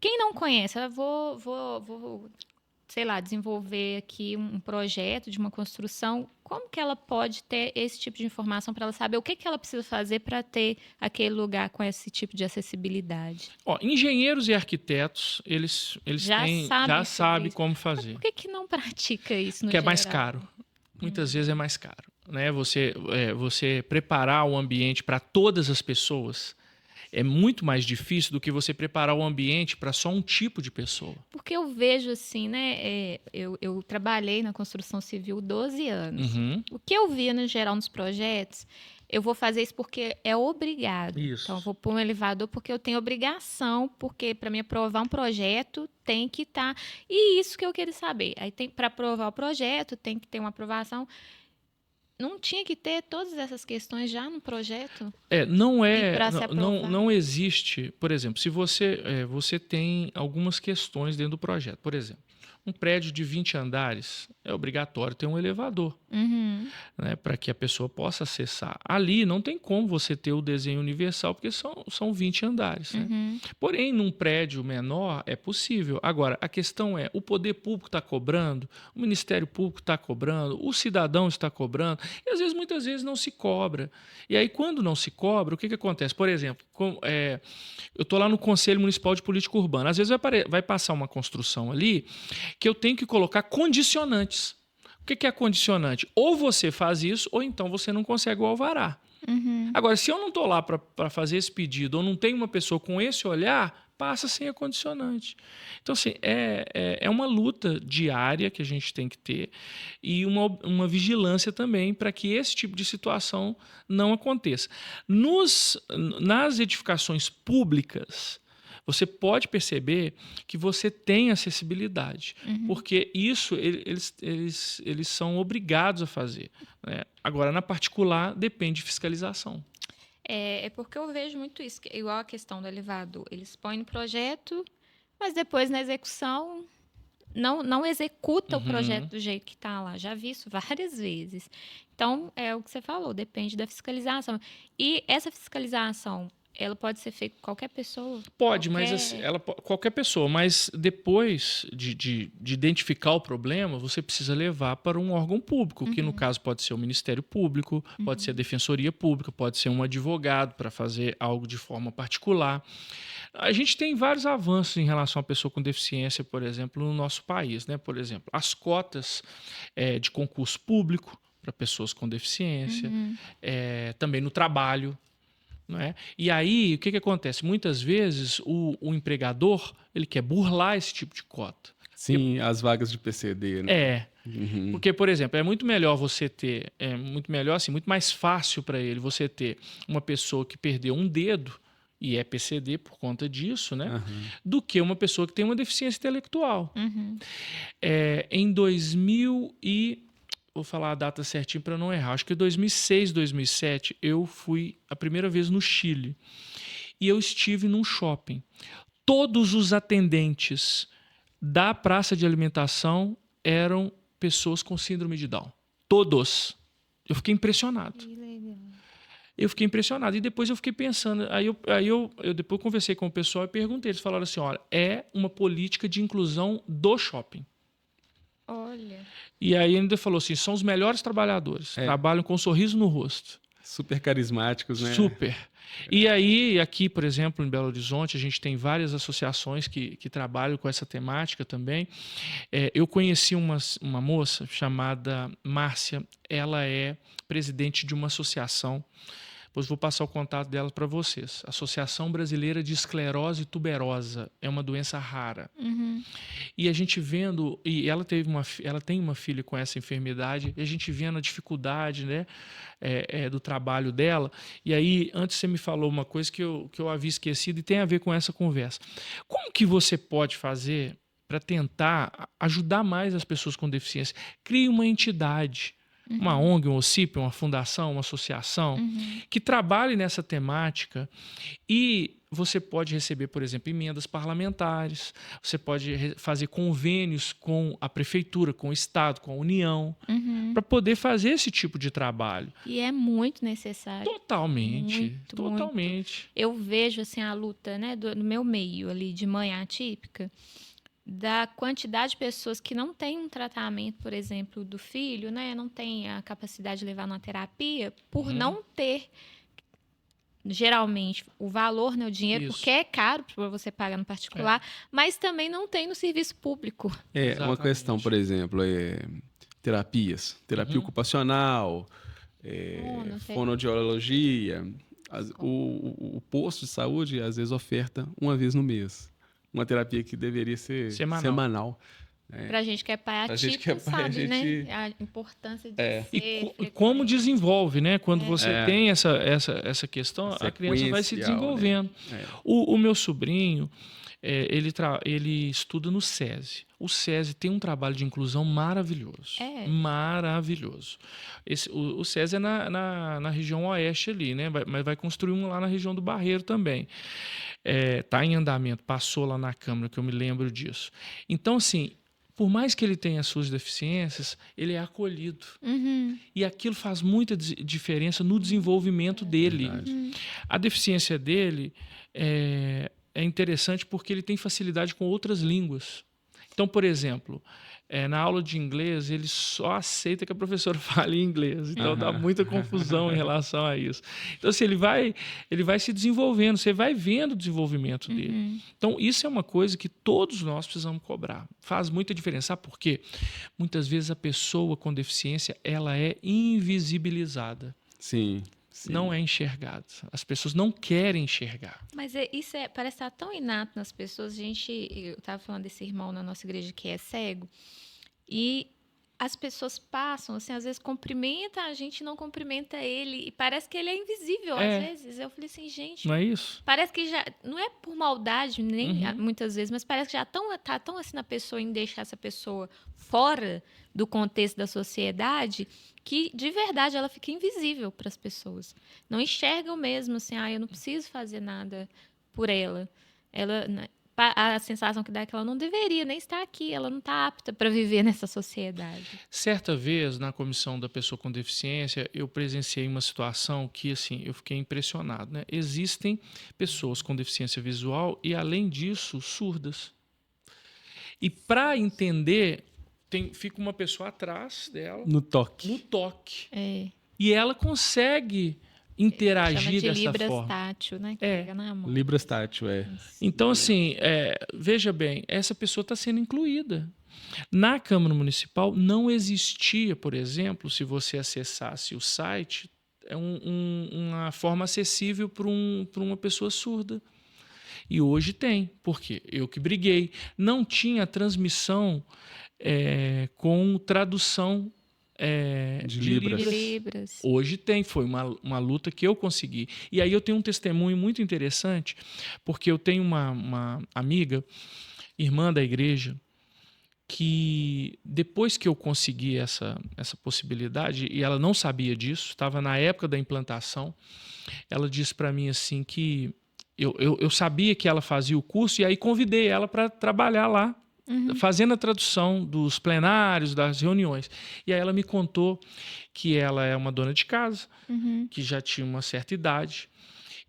Quem não conhece, eu vou, sei lá, desenvolver aqui um projeto de uma construção. Como que ela pode ter esse tipo de informação para ela saber o que ela precisa fazer para ter aquele lugar com esse tipo de acessibilidade? Engenheiros e arquitetos, eles já sabem como fazer. Mas por que não pratica isso no Porque geral? é mais caro. Muitas vezes é mais caro. Né? Você preparar o ambiente para todas as pessoas é muito mais difícil do que você preparar o ambiente para só um tipo de pessoa. Porque eu vejo assim, né? Eu trabalhei na construção civil 12 anos. O que eu via, no geral, nos projetos, eu vou fazer isso porque é obrigado. Isso. Então, eu vou pôr um elevador porque eu tenho obrigação, porque para me aprovar um projeto tem que estar... E isso que eu queria saber. Aí, para aprovar o projeto, tem que ter uma aprovação... não tinha que ter todas essas questões já no projeto? Não E pra se aprovar? não existe, por exemplo, se você tem algumas questões dentro do projeto. Por exemplo, um prédio de 20 andares é obrigatório ter um elevador, Uhum, né, para que a pessoa possa acessar. Ali não tem como você ter o desenho universal, porque são 20 andares. Né? uhum, Porém, num prédio menor é possível. Agora, a questão é, o poder público está cobrando, o Ministério Público está cobrando, o cidadão está cobrando, e às vezes, muitas vezes, não se cobra. E aí, quando não se cobra, o que acontece? Por exemplo, eu estou lá no Conselho Municipal de Política Urbana, às vezes vai passar uma construção ali que eu tenho que colocar condicionantes. O que é condicionante? Ou você faz isso, ou então você não consegue o alvará. uhum. Agora, se eu não estou lá para fazer esse pedido, ou não tem uma pessoa com esse olhar, passa sem a condicionante. Então, assim, é uma luta diária que a gente tem que ter e uma vigilância também para que esse tipo de situação não aconteça. Nas edificações públicas, você pode perceber que você tem acessibilidade, porque isso eles são obrigados a fazer. Né? Agora, na particular, depende de fiscalização. É porque eu vejo muito isso, igual a questão do elevador. Eles põem no projeto, mas depois na execução não executa o projeto do jeito que está lá. Já vi isso várias vezes. Então, é o que você falou, depende da fiscalização. E essa fiscalização, ela pode ser feita por qualquer pessoa? Pode, mas assim, qualquer pessoa, mas depois de identificar o problema, você precisa levar para um órgão público, que no caso pode ser o Ministério Público, pode ser a Defensoria Pública, pode ser um advogado para fazer algo de forma particular. A gente tem vários avanços em relação à pessoa com deficiência, por exemplo, no nosso país. Né? Por exemplo, as cotas de concurso público para pessoas com deficiência, também no trabalho. Não é? E aí, o que acontece? Muitas vezes, o empregador ele quer burlar esse tipo de cota. Sim, as vagas de PCD, né? Porque, por exemplo, é muito melhor você ter, muito melhor, assim, muito mais fácil para ele você ter uma pessoa que perdeu um dedo e é PCD por conta disso, né? Do que uma pessoa que tem uma deficiência intelectual. Em 2000 vou falar a data certinho para não errar. Acho que em 2006, 2007, eu fui a primeira vez no Chile. E eu estive num shopping. Todos os atendentes da praça de alimentação eram pessoas com síndrome de Down. Todos. Eu fiquei impressionado. Que legal. Eu fiquei impressionado. E depois eu fiquei pensando. Aí eu depois conversei com o pessoal e perguntei. Eles falaram assim, olha, é uma política de inclusão do shopping. Olha. E aí ainda falou assim, são os melhores trabalhadores, trabalham com um sorriso no rosto. Super carismáticos, né? Super. E aí, aqui, por exemplo, em Belo Horizonte, a gente tem várias associações que trabalham com essa temática também. Eu conheci uma moça chamada Márcia, ela é presidente de uma associação, depois vou passar o contato dela para vocês. Associação Brasileira de Esclerose Tuberosa, é uma doença rara. E a gente vendo, e ela tem uma filha com essa enfermidade, e a gente vendo a dificuldade, né, do trabalho dela. E aí, antes você me falou uma coisa que eu havia esquecido e tem a ver com essa conversa. Como que você pode fazer para tentar ajudar mais as pessoas com deficiência? Crie uma entidade. Uma ONG, um OCIP, uma fundação, uma associação, que trabalhe nessa temática e você pode receber, por exemplo, emendas parlamentares, você pode fazer convênios com a prefeitura, com o Estado, com a União, para poder fazer esse tipo de trabalho. E é muito necessário. Totalmente, Muito, totalmente. muito. Eu vejo assim, a luta, né, do meu meio ali de mãe atípica, da quantidade de pessoas que não têm um tratamento, por exemplo, do filho, né? Não tem a capacidade de levar numa terapia por não ter, geralmente, o valor, né, o dinheiro, Isso. porque é caro para você pagar no particular, mas também não tem no serviço público. Uma questão, por exemplo, terapia ocupacional, fonoaudiologia. O posto de saúde, às vezes, oferta uma vez no mês. Uma terapia que deveria ser semanal. Pra gente que é pai atípico, sabe, né? A importância de ser... E como desenvolve, né? Quando você tem essa questão, a criança vai se desenvolvendo. O meu sobrinho, ele estuda no SESI. O SESI tem um trabalho de inclusão maravilhoso. Maravilhoso. O SESI é na região oeste ali, né? Mas vai construir um lá na região do Barreiro também. Está em andamento, passou lá na Câmara, que eu me lembro disso. Então, assim, por mais que ele tenha suas deficiências, ele é acolhido. E aquilo faz muita diferença no desenvolvimento dele. A deficiência dele é interessante porque ele tem facilidade com outras línguas. Então, por exemplo, na aula de inglês, ele só aceita que a professora fale inglês. Então, dá muita confusão em relação a isso. Então, assim, ele vai se desenvolvendo, você vai vendo o desenvolvimento dele. Então, isso é uma coisa que todos nós precisamos cobrar. Faz muita diferença. Sabe por quê? Muitas vezes a pessoa com deficiência, ela é invisibilizada. Sim. Não é enxergado. As pessoas não querem enxergar. Mas isso parece estar tão inato nas pessoas. Eu estava falando desse irmão na nossa igreja que é cego, e as pessoas passam, assim, às vezes cumprimenta a gente, não cumprimenta ele, e parece que ele é invisível, às vezes. Eu falei assim, gente... Não é isso? Parece que já... Não é por maldade, nem muitas vezes, mas parece que já tá tão assim na pessoa, em deixar essa pessoa fora do contexto da sociedade, que, de verdade, ela fica invisível para as pessoas. Não enxergam mesmo, assim, eu não preciso fazer nada por ela. A sensação que dá é que ela não deveria nem estar aqui, ela não está apta para viver nessa sociedade. Certa vez, na comissão da pessoa com deficiência, eu presenciei uma situação que, assim, eu fiquei impressionado, né? Existem pessoas com deficiência visual e, além disso, surdas. E para entender, fica uma pessoa atrás dela. No toque. No toque. E ela consegue interagir dessa Libras forma. Tátil, né? Que pega na mão. Libras tátil, Então, assim, veja bem, essa pessoa está sendo incluída. Na Câmara Municipal não existia, por exemplo, se você acessasse o site, uma forma acessível para uma pessoa surda. E hoje tem. Por quê? Eu que briguei. Não tinha transmissão com tradução de Libras. Hoje tem, foi uma luta que eu consegui. E aí eu tenho um testemunho muito interessante, porque eu tenho uma amiga, irmã da igreja, que depois que eu consegui essa possibilidade, e ela não sabia disso, estava na época da implantação, ela disse para mim assim que eu sabia que ela fazia o curso, e aí convidei ela para trabalhar lá, fazendo a tradução dos plenários, das reuniões. E aí ela me contou que ela é uma dona de casa, que já tinha uma certa idade,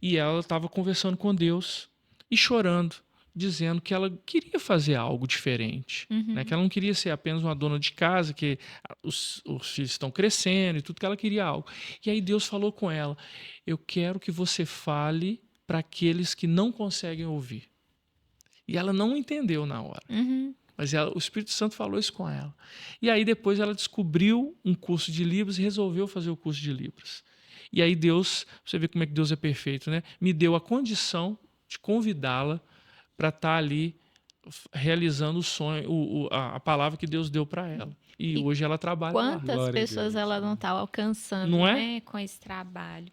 e ela estava conversando com Deus e chorando, dizendo que ela queria fazer algo diferente, né? Que ela não queria ser apenas uma dona de casa, que os filhos estão crescendo e tudo, que ela queria algo. E aí Deus falou com ela: eu quero que você fale para aqueles que não conseguem ouvir. E ela não entendeu na hora. Mas o Espírito Santo falou isso com ela. E aí depois ela descobriu um curso de Libras e resolveu fazer o curso de Libras. E aí Deus, você vê como é que Deus é perfeito, né? Me deu a condição de convidá-la para estar ali realizando o sonho, a palavra que Deus deu para ela. E hoje ela trabalha lá. Quantas pessoas ela não está alcançando, não é? Né, com esse trabalho.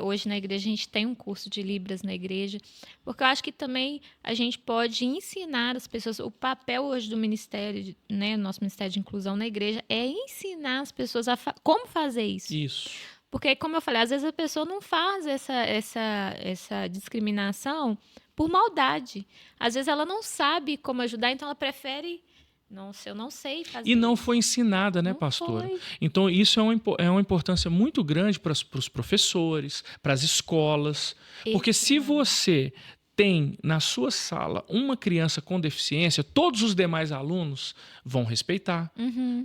Hoje na igreja a gente tem um curso de Libras na igreja, porque eu acho que também a gente pode ensinar as pessoas. O papel hoje do ministério, né, nosso Ministério de Inclusão na igreja, é ensinar as pessoas como fazer isso. Isso. Porque, como eu falei, às vezes a pessoa não faz essa discriminação por maldade. Às vezes ela não sabe como ajudar, então ela prefere... Nossa, eu não sei fazer. E não foi ensinada, né, pastora? Então, isso é uma importância muito grande para os professores, para as escolas. Porque se você tem na sua sala uma criança com deficiência, todos os demais alunos vão respeitar.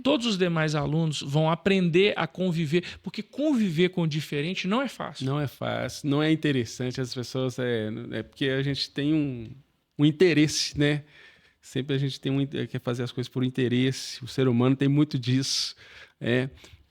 Todos os demais alunos vão aprender a conviver, porque conviver com o diferente não é fácil. Não é fácil, não é interessante. As pessoas... porque a gente tem um interesse, né? Sempre a gente quer fazer as coisas por interesse. O ser humano tem muito disso.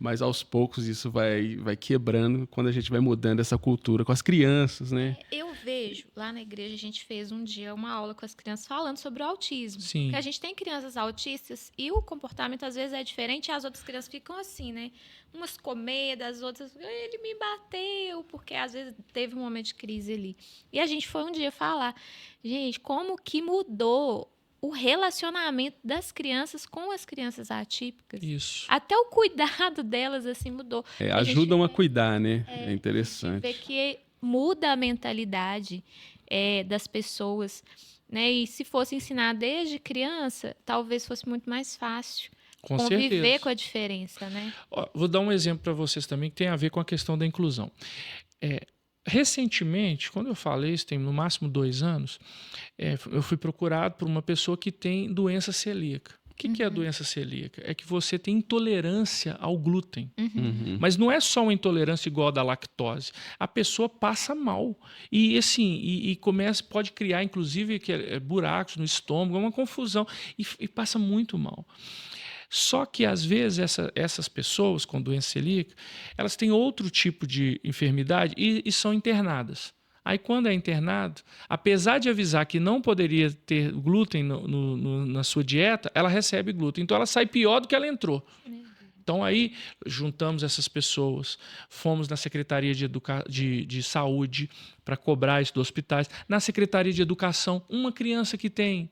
mas aos poucos isso vai quebrando quando a gente vai mudando essa cultura com as crianças, né? Eu vejo, lá na igreja a gente fez um dia uma aula com as crianças falando sobre o autismo. Sim. Porque a gente tem crianças autistas e o comportamento às vezes é diferente e as outras crianças ficam assim, né? Umas com medo, as outras, ele me bateu, porque às vezes teve um momento de crise ali. E a gente foi um dia falar, gente, como que mudou o relacionamento das crianças com as crianças atípicas. Isso. Até o cuidado delas, assim, mudou. Ajudam a cuidar, né? É A gente interessante. vê que muda a mentalidade das pessoas, né? E se fosse ensinar desde criança, talvez fosse muito mais fácil Com conviver certeza. com a diferença, né? Ó, vou dar um exemplo para vocês também que tem a ver com a questão da inclusão. Recentemente, quando eu falei isso, tem no máximo 2 anos, eu fui procurado por uma pessoa que tem doença celíaca. O que é a doença celíaca? É que você tem intolerância ao glúten. Uhum. Mas não é só uma intolerância igual a da lactose. A pessoa passa mal. E assim, pode criar, inclusive, buracos no estômago, uma confusão. E passa muito mal. Só que, às vezes, essas pessoas com doença celíaca, elas têm outro tipo de enfermidade e são internadas. Aí, quando é internado, apesar de avisar que não poderia ter glúten na sua dieta, ela recebe glúten. Então, ela sai pior do que ela entrou. Então, aí, juntamos essas pessoas, fomos na Secretaria de Saúde para cobrar isso dos hospitais. Na Secretaria de Educação, uma criança que tem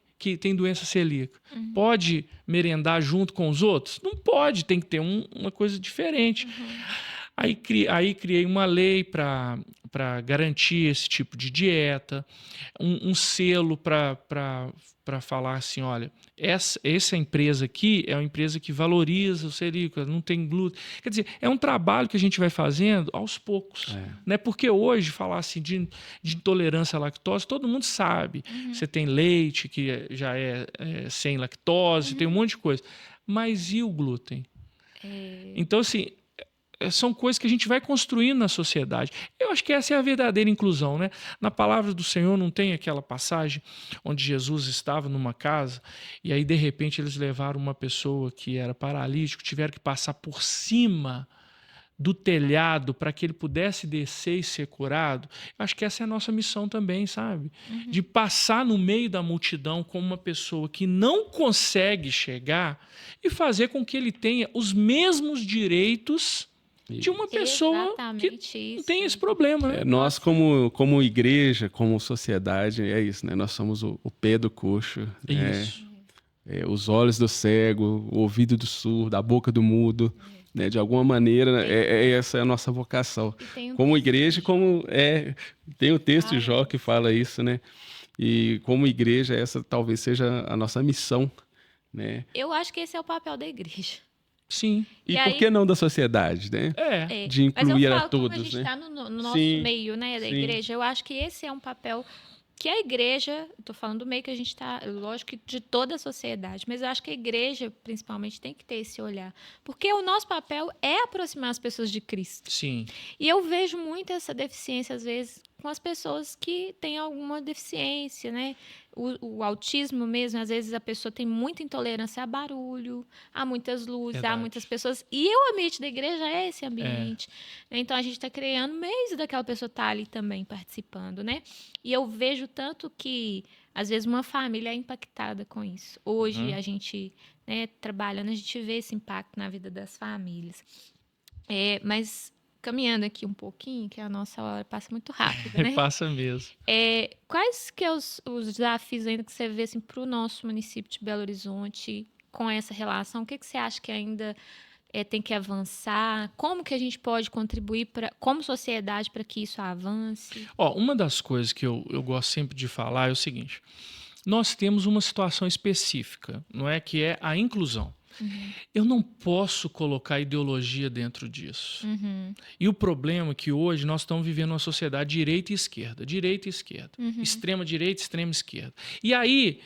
doença celíaca, pode merendar junto com os outros? Não pode, tem que ter uma coisa diferente. Aí criei uma lei para garantir esse tipo de dieta, um selo para falar assim, olha, essa empresa aqui é uma empresa que valoriza o celíaco, não tem glúten. Quer dizer, é um trabalho que a gente vai fazendo aos poucos. Né? Porque hoje, falar assim de intolerância à lactose, todo mundo sabe. Você tem leite, que já é sem lactose, tem um monte de coisa. Mas e o glúten? Então, assim, são coisas que a gente vai construindo na sociedade. Eu acho que essa é a verdadeira inclusão, né? Na palavra do Senhor não tem aquela passagem onde Jesus estava numa casa e aí, de repente, eles levaram uma pessoa que era paralítico, tiveram que passar por cima do telhado para que ele pudesse descer e ser curado. Eu acho que essa é a nossa missão também, sabe? De passar no meio da multidão como uma pessoa que não consegue chegar e fazer com que ele tenha os mesmos direitos de uma pessoa que não tem esse problema, né? Nós, como igreja, como sociedade, é isso, né? Nós somos o pé do coxo, Isso. Os olhos do cego, o ouvido do surdo, a boca do mudo, né? De alguma maneira, essa é a nossa vocação. Como igreja, tem o texto de Jó que fala isso, né? E como igreja, essa talvez seja a nossa missão, né? Eu acho que esse é o papel da igreja. Sim. E por que não da sociedade, né? De incluir a todos, como a gente está né? no nosso meio, né, da igreja, eu acho que esse é um papel que a igreja, estou falando do meio que a gente está, lógico que de toda a sociedade, mas eu acho que a igreja, principalmente, tem que ter esse olhar. Porque o nosso papel é aproximar as pessoas de Cristo. Sim. E eu vejo muito essa deficiência, às vezes, com as pessoas que têm alguma deficiência, né? O autismo mesmo, às vezes a pessoa tem muita intolerância a barulho, a muitas luzes, a muitas pessoas. E o ambiente da igreja é esse ambiente. Então, a gente está criando meios daquela pessoa estar ali também participando, né? E eu vejo tanto que, às vezes, uma família é impactada com isso. Hoje, a gente, né, trabalhando, a gente vê esse impacto na vida das famílias. Mas... caminhando aqui um pouquinho, que a nossa hora passa muito rápido, né? Passa mesmo. Quais que é os desafios ainda que você vê assim, para o nosso município de Belo Horizonte com essa relação? O que você acha que ainda tem que avançar? Como que a gente pode contribuir como sociedade para que isso avance? Uma das coisas que eu gosto sempre de falar é o seguinte: nós temos uma situação específica, não é? Que é a inclusão. Eu não posso colocar ideologia dentro disso. E o problema é que hoje nós estamos vivendo uma sociedade direita e esquerda, extrema direita, extrema esquerda. E aí,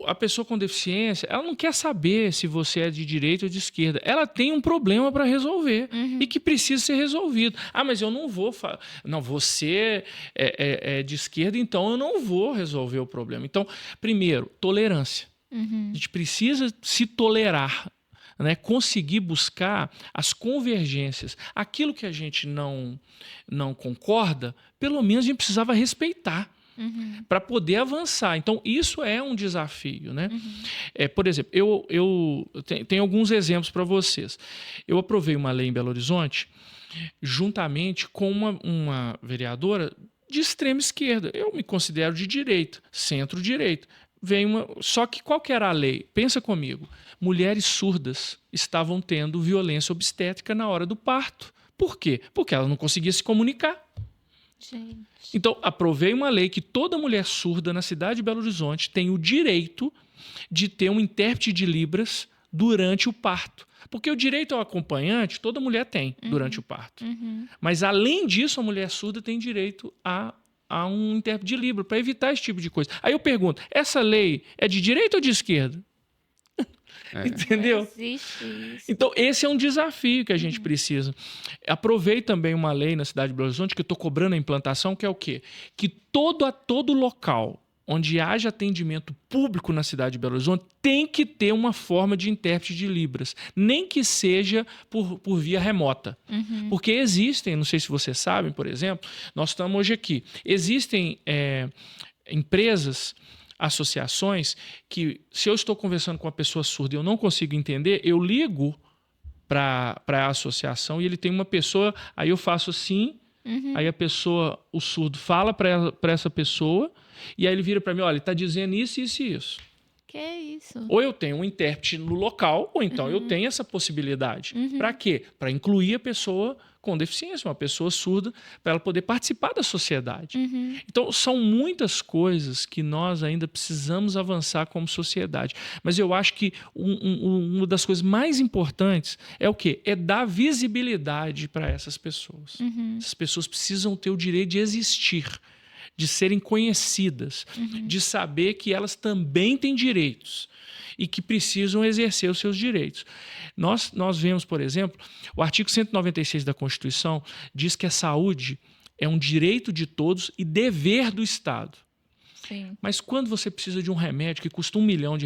a pessoa com deficiência, ela não quer saber se você é de direita ou de esquerda. Ela tem um problema para resolver e que precisa ser resolvido. Mas eu não vou... Não, você é de esquerda, então eu não vou resolver o problema. Então, primeiro, tolerância. A gente precisa se tolerar. né, conseguir buscar as convergências. Aquilo que a gente não concorda, pelo menos a gente precisava respeitar para poder avançar. Então, isso é um desafio, né? Por exemplo, eu tenho alguns exemplos para vocês. Eu aprovei uma lei em Belo Horizonte juntamente com uma vereadora de extrema esquerda. Eu me considero de direita, centro-direita. Só que qual que era a lei? Pensa comigo. Mulheres surdas estavam tendo violência obstétrica na hora do parto. Por quê? Porque elas não conseguiam se comunicar. Gente. Então, aprovei uma lei que toda mulher surda na cidade de Belo Horizonte tem o direito de ter um intérprete de Libras durante o parto. Porque o direito ao acompanhante toda mulher tem durante o parto. Mas, além disso, a mulher surda tem direito a um intérprete de Libras para evitar esse tipo de coisa. Aí eu pergunto, essa lei é de direita ou de esquerda? Entendeu? Não existe isso. Então, esse é um desafio que a gente precisa. Aprovei também uma lei na cidade de Belo Horizonte que eu estou cobrando a implantação, que é o quê? Que todo local onde haja atendimento público na cidade de Belo Horizonte tem que ter uma forma de intérprete de Libras, nem que seja por via remota. Porque existem, não sei se vocês sabem, por exemplo, nós estamos hoje aqui, existem empresas, associações que, se eu estou conversando com uma pessoa surda e eu não consigo entender, eu ligo para a associação e ele tem uma pessoa, aí eu faço assim, aí o surdo fala para essa pessoa e aí ele vira para mim, olha, ele está dizendo isso, isso e isso. Que isso? Ou eu tenho um intérprete no local, ou então eu tenho essa possibilidade. Para quê? Para incluir a pessoa com deficiência, uma pessoa surda, para ela poder participar da sociedade. Então, são muitas coisas que nós ainda precisamos avançar como sociedade. Mas eu acho que uma das coisas mais importantes é o quê? É dar visibilidade para essas pessoas. Essas pessoas precisam ter o direito de existir, de serem conhecidas, de saber que elas também têm direitos e que precisam exercer os seus direitos. Nós vemos, por exemplo, o artigo 196 da Constituição diz que a saúde é um direito de todos e dever do Estado. Sim. Mas quando você precisa de um remédio que custa R$1 milhão,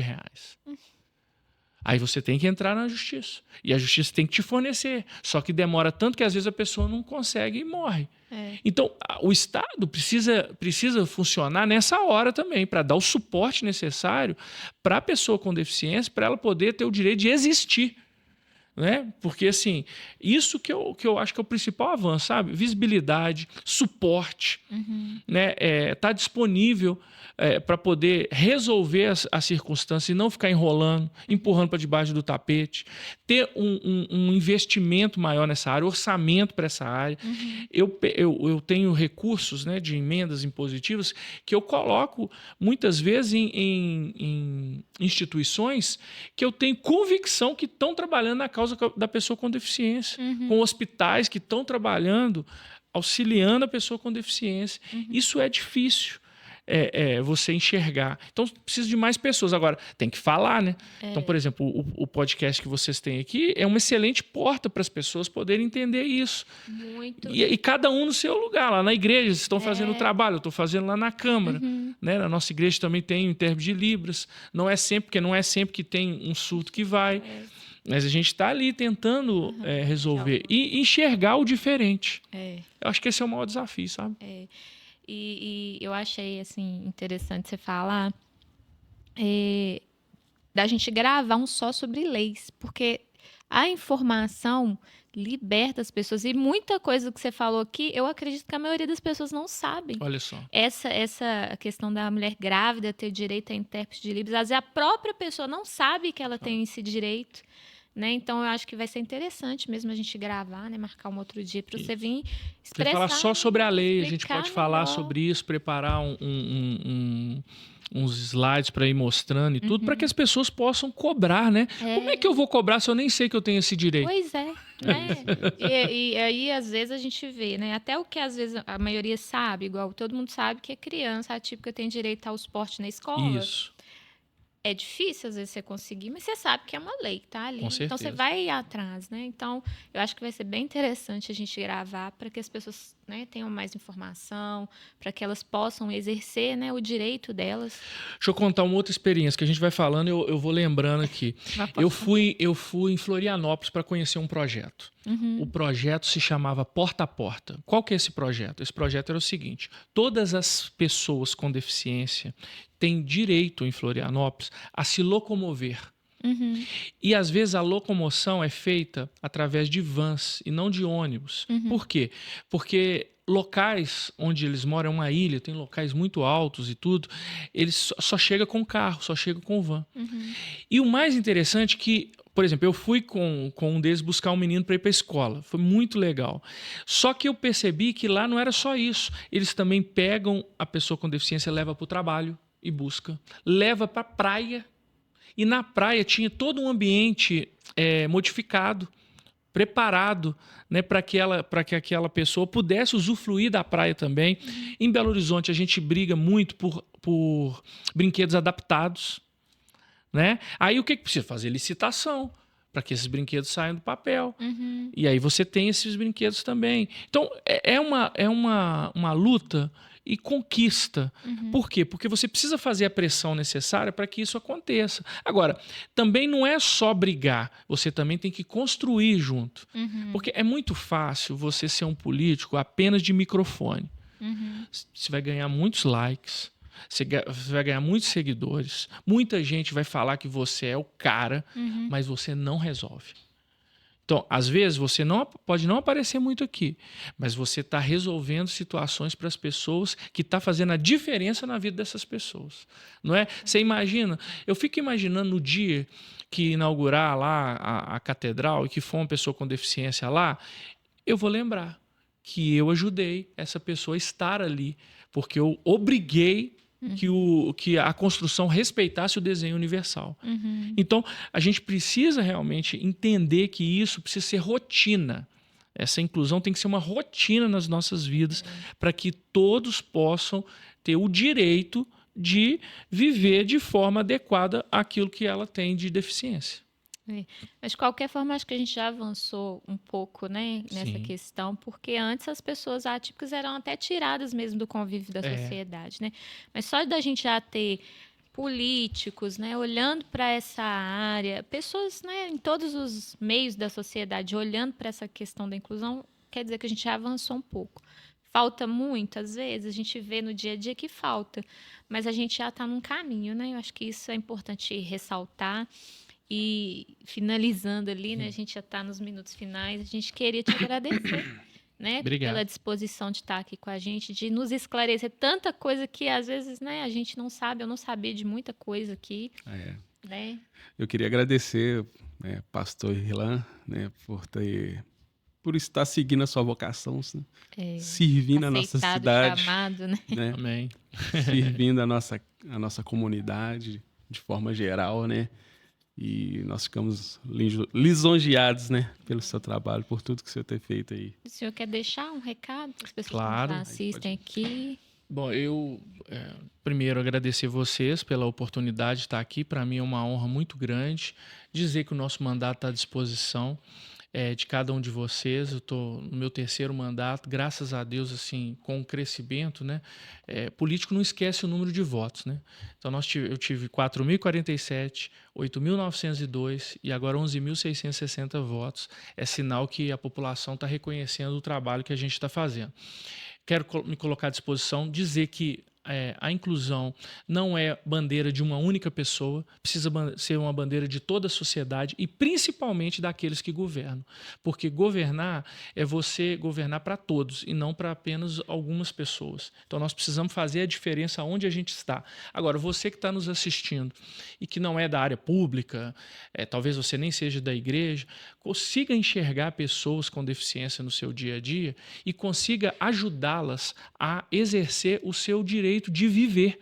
aí você tem que entrar na justiça. E a justiça tem que te fornecer. Só que demora tanto que às vezes a pessoa não consegue e morre. Então, o Estado precisa funcionar nessa hora também, para dar o suporte necessário para a pessoa com deficiência, para ela poder ter o direito de existir. Né? Porque, assim, isso que eu acho que é o principal avanço, sabe? Visibilidade, suporte, né? Tá disponível para poder resolver as circunstâncias e não ficar enrolando, empurrando para debaixo do tapete, ter um investimento maior nessa área, orçamento para essa área. Eu tenho recursos, né, de emendas impositivas que eu coloco muitas vezes em instituições que eu tenho convicção que estão trabalhando na causa da pessoa com deficiência, com hospitais que estão trabalhando, auxiliando a pessoa com deficiência. Isso é difícil. Você enxergar. Então, precisa de mais pessoas. Agora, tem que falar, né? Então, por exemplo, o podcast que vocês têm aqui é uma excelente porta para as pessoas poderem entender isso. Muito. E cada um no seu lugar. Lá na igreja, vocês estão fazendo o trabalho, eu estou fazendo lá na Câmara. Né? Na nossa igreja também tem o intérprete de Libras. Porque não é sempre que tem um surdo que vai. Mas a gente está ali tentando resolver. E enxergar o diferente. Eu acho que esse é o maior desafio, sabe? E eu achei assim, interessante você falar da gente gravar um só sobre leis, porque a informação liberta as pessoas. E muita coisa que você falou aqui, eu acredito que a maioria das pessoas não sabem. Olha só. Essa questão da mulher grávida ter direito a intérprete de Libras, às vezes a própria pessoa não sabe que ela tem esse direito. Né? Então, eu acho que vai ser interessante mesmo a gente gravar, né? Marcar um outro dia para você vir expressar. Falar só sobre a lei, a gente pode falar melhor sobre isso, preparar uns slides para ir mostrando e tudo, para que as pessoas possam cobrar, né? Como é que eu vou cobrar se eu nem sei que eu tenho esse direito? Pois é. Né? E aí, às vezes, a gente vê, né? Até o que, às vezes, a maioria sabe, igual todo mundo sabe que criança atípica tem direito ao esporte na escola. Isso. É difícil, às vezes, você conseguir, mas você sabe que é uma lei que tá ali. Com certeza. Então, você vai ir atrás, né? Então, eu acho que vai ser bem interessante a gente gravar para que as pessoas né, tenham mais informação, para que elas possam exercer, né, o direito delas. Deixa eu contar uma outra experiência que a gente vai falando, eu vou lembrando aqui. Eu fui em Florianópolis para conhecer um projeto. O projeto se chamava Porta a Porta. Qual que é esse projeto? Esse projeto era o seguinte: todas as pessoas com deficiência têm direito em Florianópolis a se locomover. E às vezes a locomoção é feita através de vans e não de ônibus. Por quê? Porque locais onde eles moram é uma ilha, tem locais muito altos e tudo, eles só chegam com carro, só chegam com van. E o mais interessante é que, por exemplo, eu fui com um deles buscar um menino para ir para a escola. Foi muito legal. Só que eu percebi que lá não era só isso. Eles também pegam a pessoa com deficiência, leva para o trabalho e busca. Leva para a praia. E na praia tinha todo um ambiente modificado, preparado, né, para que aquela pessoa pudesse usufruir da praia também. Em Belo Horizonte, a gente briga muito por brinquedos adaptados. Né? Aí o que precisa? Fazer licitação para que esses brinquedos saiam do papel. E aí você tem esses brinquedos também. Então, é uma luta e conquista. Por quê? Porque você precisa fazer a pressão necessária para que isso aconteça. Agora, também não é só brigar, você também tem que construir junto. Porque é muito fácil você ser um político apenas de microfone. Você vai ganhar muitos likes, você vai ganhar muitos seguidores, muita gente vai falar que você é o cara, mas você não resolve. Então, às vezes, você pode não aparecer muito aqui, mas você está resolvendo situações para as pessoas que está fazendo a diferença na vida dessas pessoas. Não é? Você imagina, eu fico imaginando no dia que inaugurar lá a catedral e que for uma pessoa com deficiência lá, eu vou lembrar que eu ajudei essa pessoa a estar ali, porque eu obriguei que a construção respeitasse o desenho universal. Então, a gente precisa realmente entender que isso precisa ser rotina. Essa inclusão tem que ser uma rotina nas nossas vidas para que todos possam ter o direito de viver de forma adequada àquilo que ela tem de deficiência. Mas de qualquer forma, acho que a gente já avançou um pouco, né, nessa questão, porque antes as pessoas atípicas eram até tiradas mesmo do convívio da sociedade, né? Mas só da gente já ter políticos, né, olhando para essa área, pessoas, né, em todos os meios da sociedade olhando para essa questão da inclusão, quer dizer que a gente já avançou um pouco. Falta muito, às vezes, a gente vê no dia a dia que falta, mas a gente já está num caminho, né? Eu acho que isso é importante ressaltar. E finalizando ali, né, a gente já está nos minutos finais, a gente queria te agradecer, né, pela disposição de estar aqui com a gente, de nos esclarecer tanta coisa que às vezes, né, a gente não sabe, eu não sabia de muita coisa aqui. Né? Eu queria agradecer, né, pastor Irlan, né, por estar seguindo a sua vocação, né, servindo a nossa cidade, chamado, né? Amém. Servindo a nossa comunidade de forma geral, né? E nós ficamos lisonjeados, né, pelo seu trabalho, por tudo que o senhor tem feito aí. O senhor quer deixar um recado para as pessoas Claro. que assistem aqui? Bom, eu primeiro agradecer vocês pela oportunidade de estar aqui. Para mim é uma honra muito grande dizer que o nosso mandato está à disposição de cada um de vocês. Eu estou no meu 3º mandato, graças a Deus, assim, com o crescimento, né? Político não esquece o número de votos, né? Então eu tive 4.047, 8.902 e agora 11.660 votos. É sinal que a população está reconhecendo o trabalho que a gente está fazendo. Quero me colocar à disposição, dizer que a inclusão não é bandeira de uma única pessoa, precisa ser uma bandeira de toda a sociedade e principalmente daqueles que governam. Porque governar é você governar para todos e não para apenas algumas pessoas. Então nós precisamos fazer a diferença onde a gente está. Agora, você que está nos assistindo e que não é da área pública, talvez você nem seja da igreja, consiga enxergar pessoas com deficiência no seu dia a dia e consiga ajudá-las a exercer o seu direito de viver.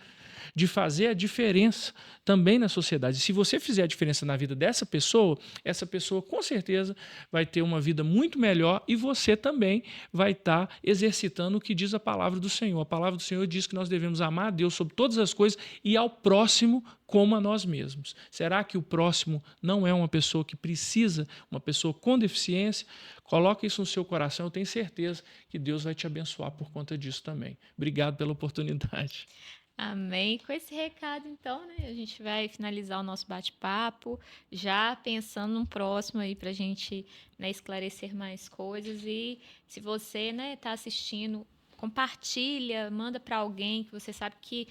de fazer a diferença também na sociedade. Se você fizer a diferença na vida dessa pessoa, essa pessoa com certeza vai ter uma vida muito melhor e você também vai estar exercitando o que diz a palavra do Senhor. A palavra do Senhor diz que nós devemos amar a Deus sobre todas as coisas e ao próximo como a nós mesmos. Será que o próximo não é uma pessoa que precisa, uma pessoa com deficiência? Coloque isso no seu coração, eu tenho certeza que Deus vai te abençoar por conta disso também. Obrigado pela oportunidade. Amém. Com esse recado, então, né, a gente vai finalizar o nosso bate-papo, já pensando num próximo aí para a gente, né, esclarecer mais coisas. E se você, né, está assistindo, compartilha, manda para alguém que você sabe que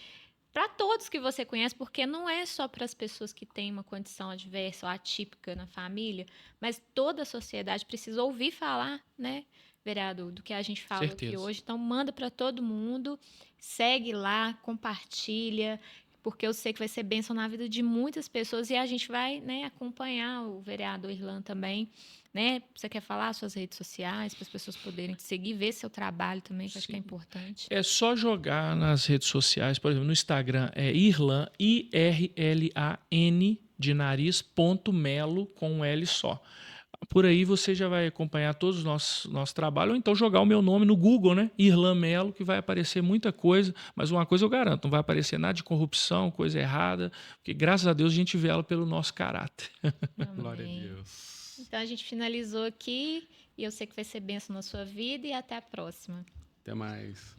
para todos que você conhece, porque não é só para as pessoas que têm uma condição adversa ou atípica na família, mas toda a sociedade precisa ouvir falar, né, vereador, do que a gente falou aqui hoje. Então, manda para todo mundo, segue lá, compartilha, porque eu sei que vai ser bênção na vida de muitas pessoas e a gente vai, né, acompanhar o vereador Irlan também. Né? Você quer falar suas redes sociais para as pessoas poderem te seguir, ver seu trabalho também, que acho que é importante. É só jogar nas redes sociais, por exemplo, no Instagram é Irlan, IRLAN de nariz, ponto Melo com um L só. Por aí você já vai acompanhar todos os nosso trabalho, ou então jogar o meu nome no Google, né? Irlan Melo, que vai aparecer muita coisa, mas uma coisa eu garanto, não vai aparecer nada de corrupção, coisa errada, porque graças a Deus a gente vela pelo nosso caráter. Glória a Deus. Então a gente finalizou aqui e eu sei que vai ser bênção na sua vida e até a próxima. Até mais.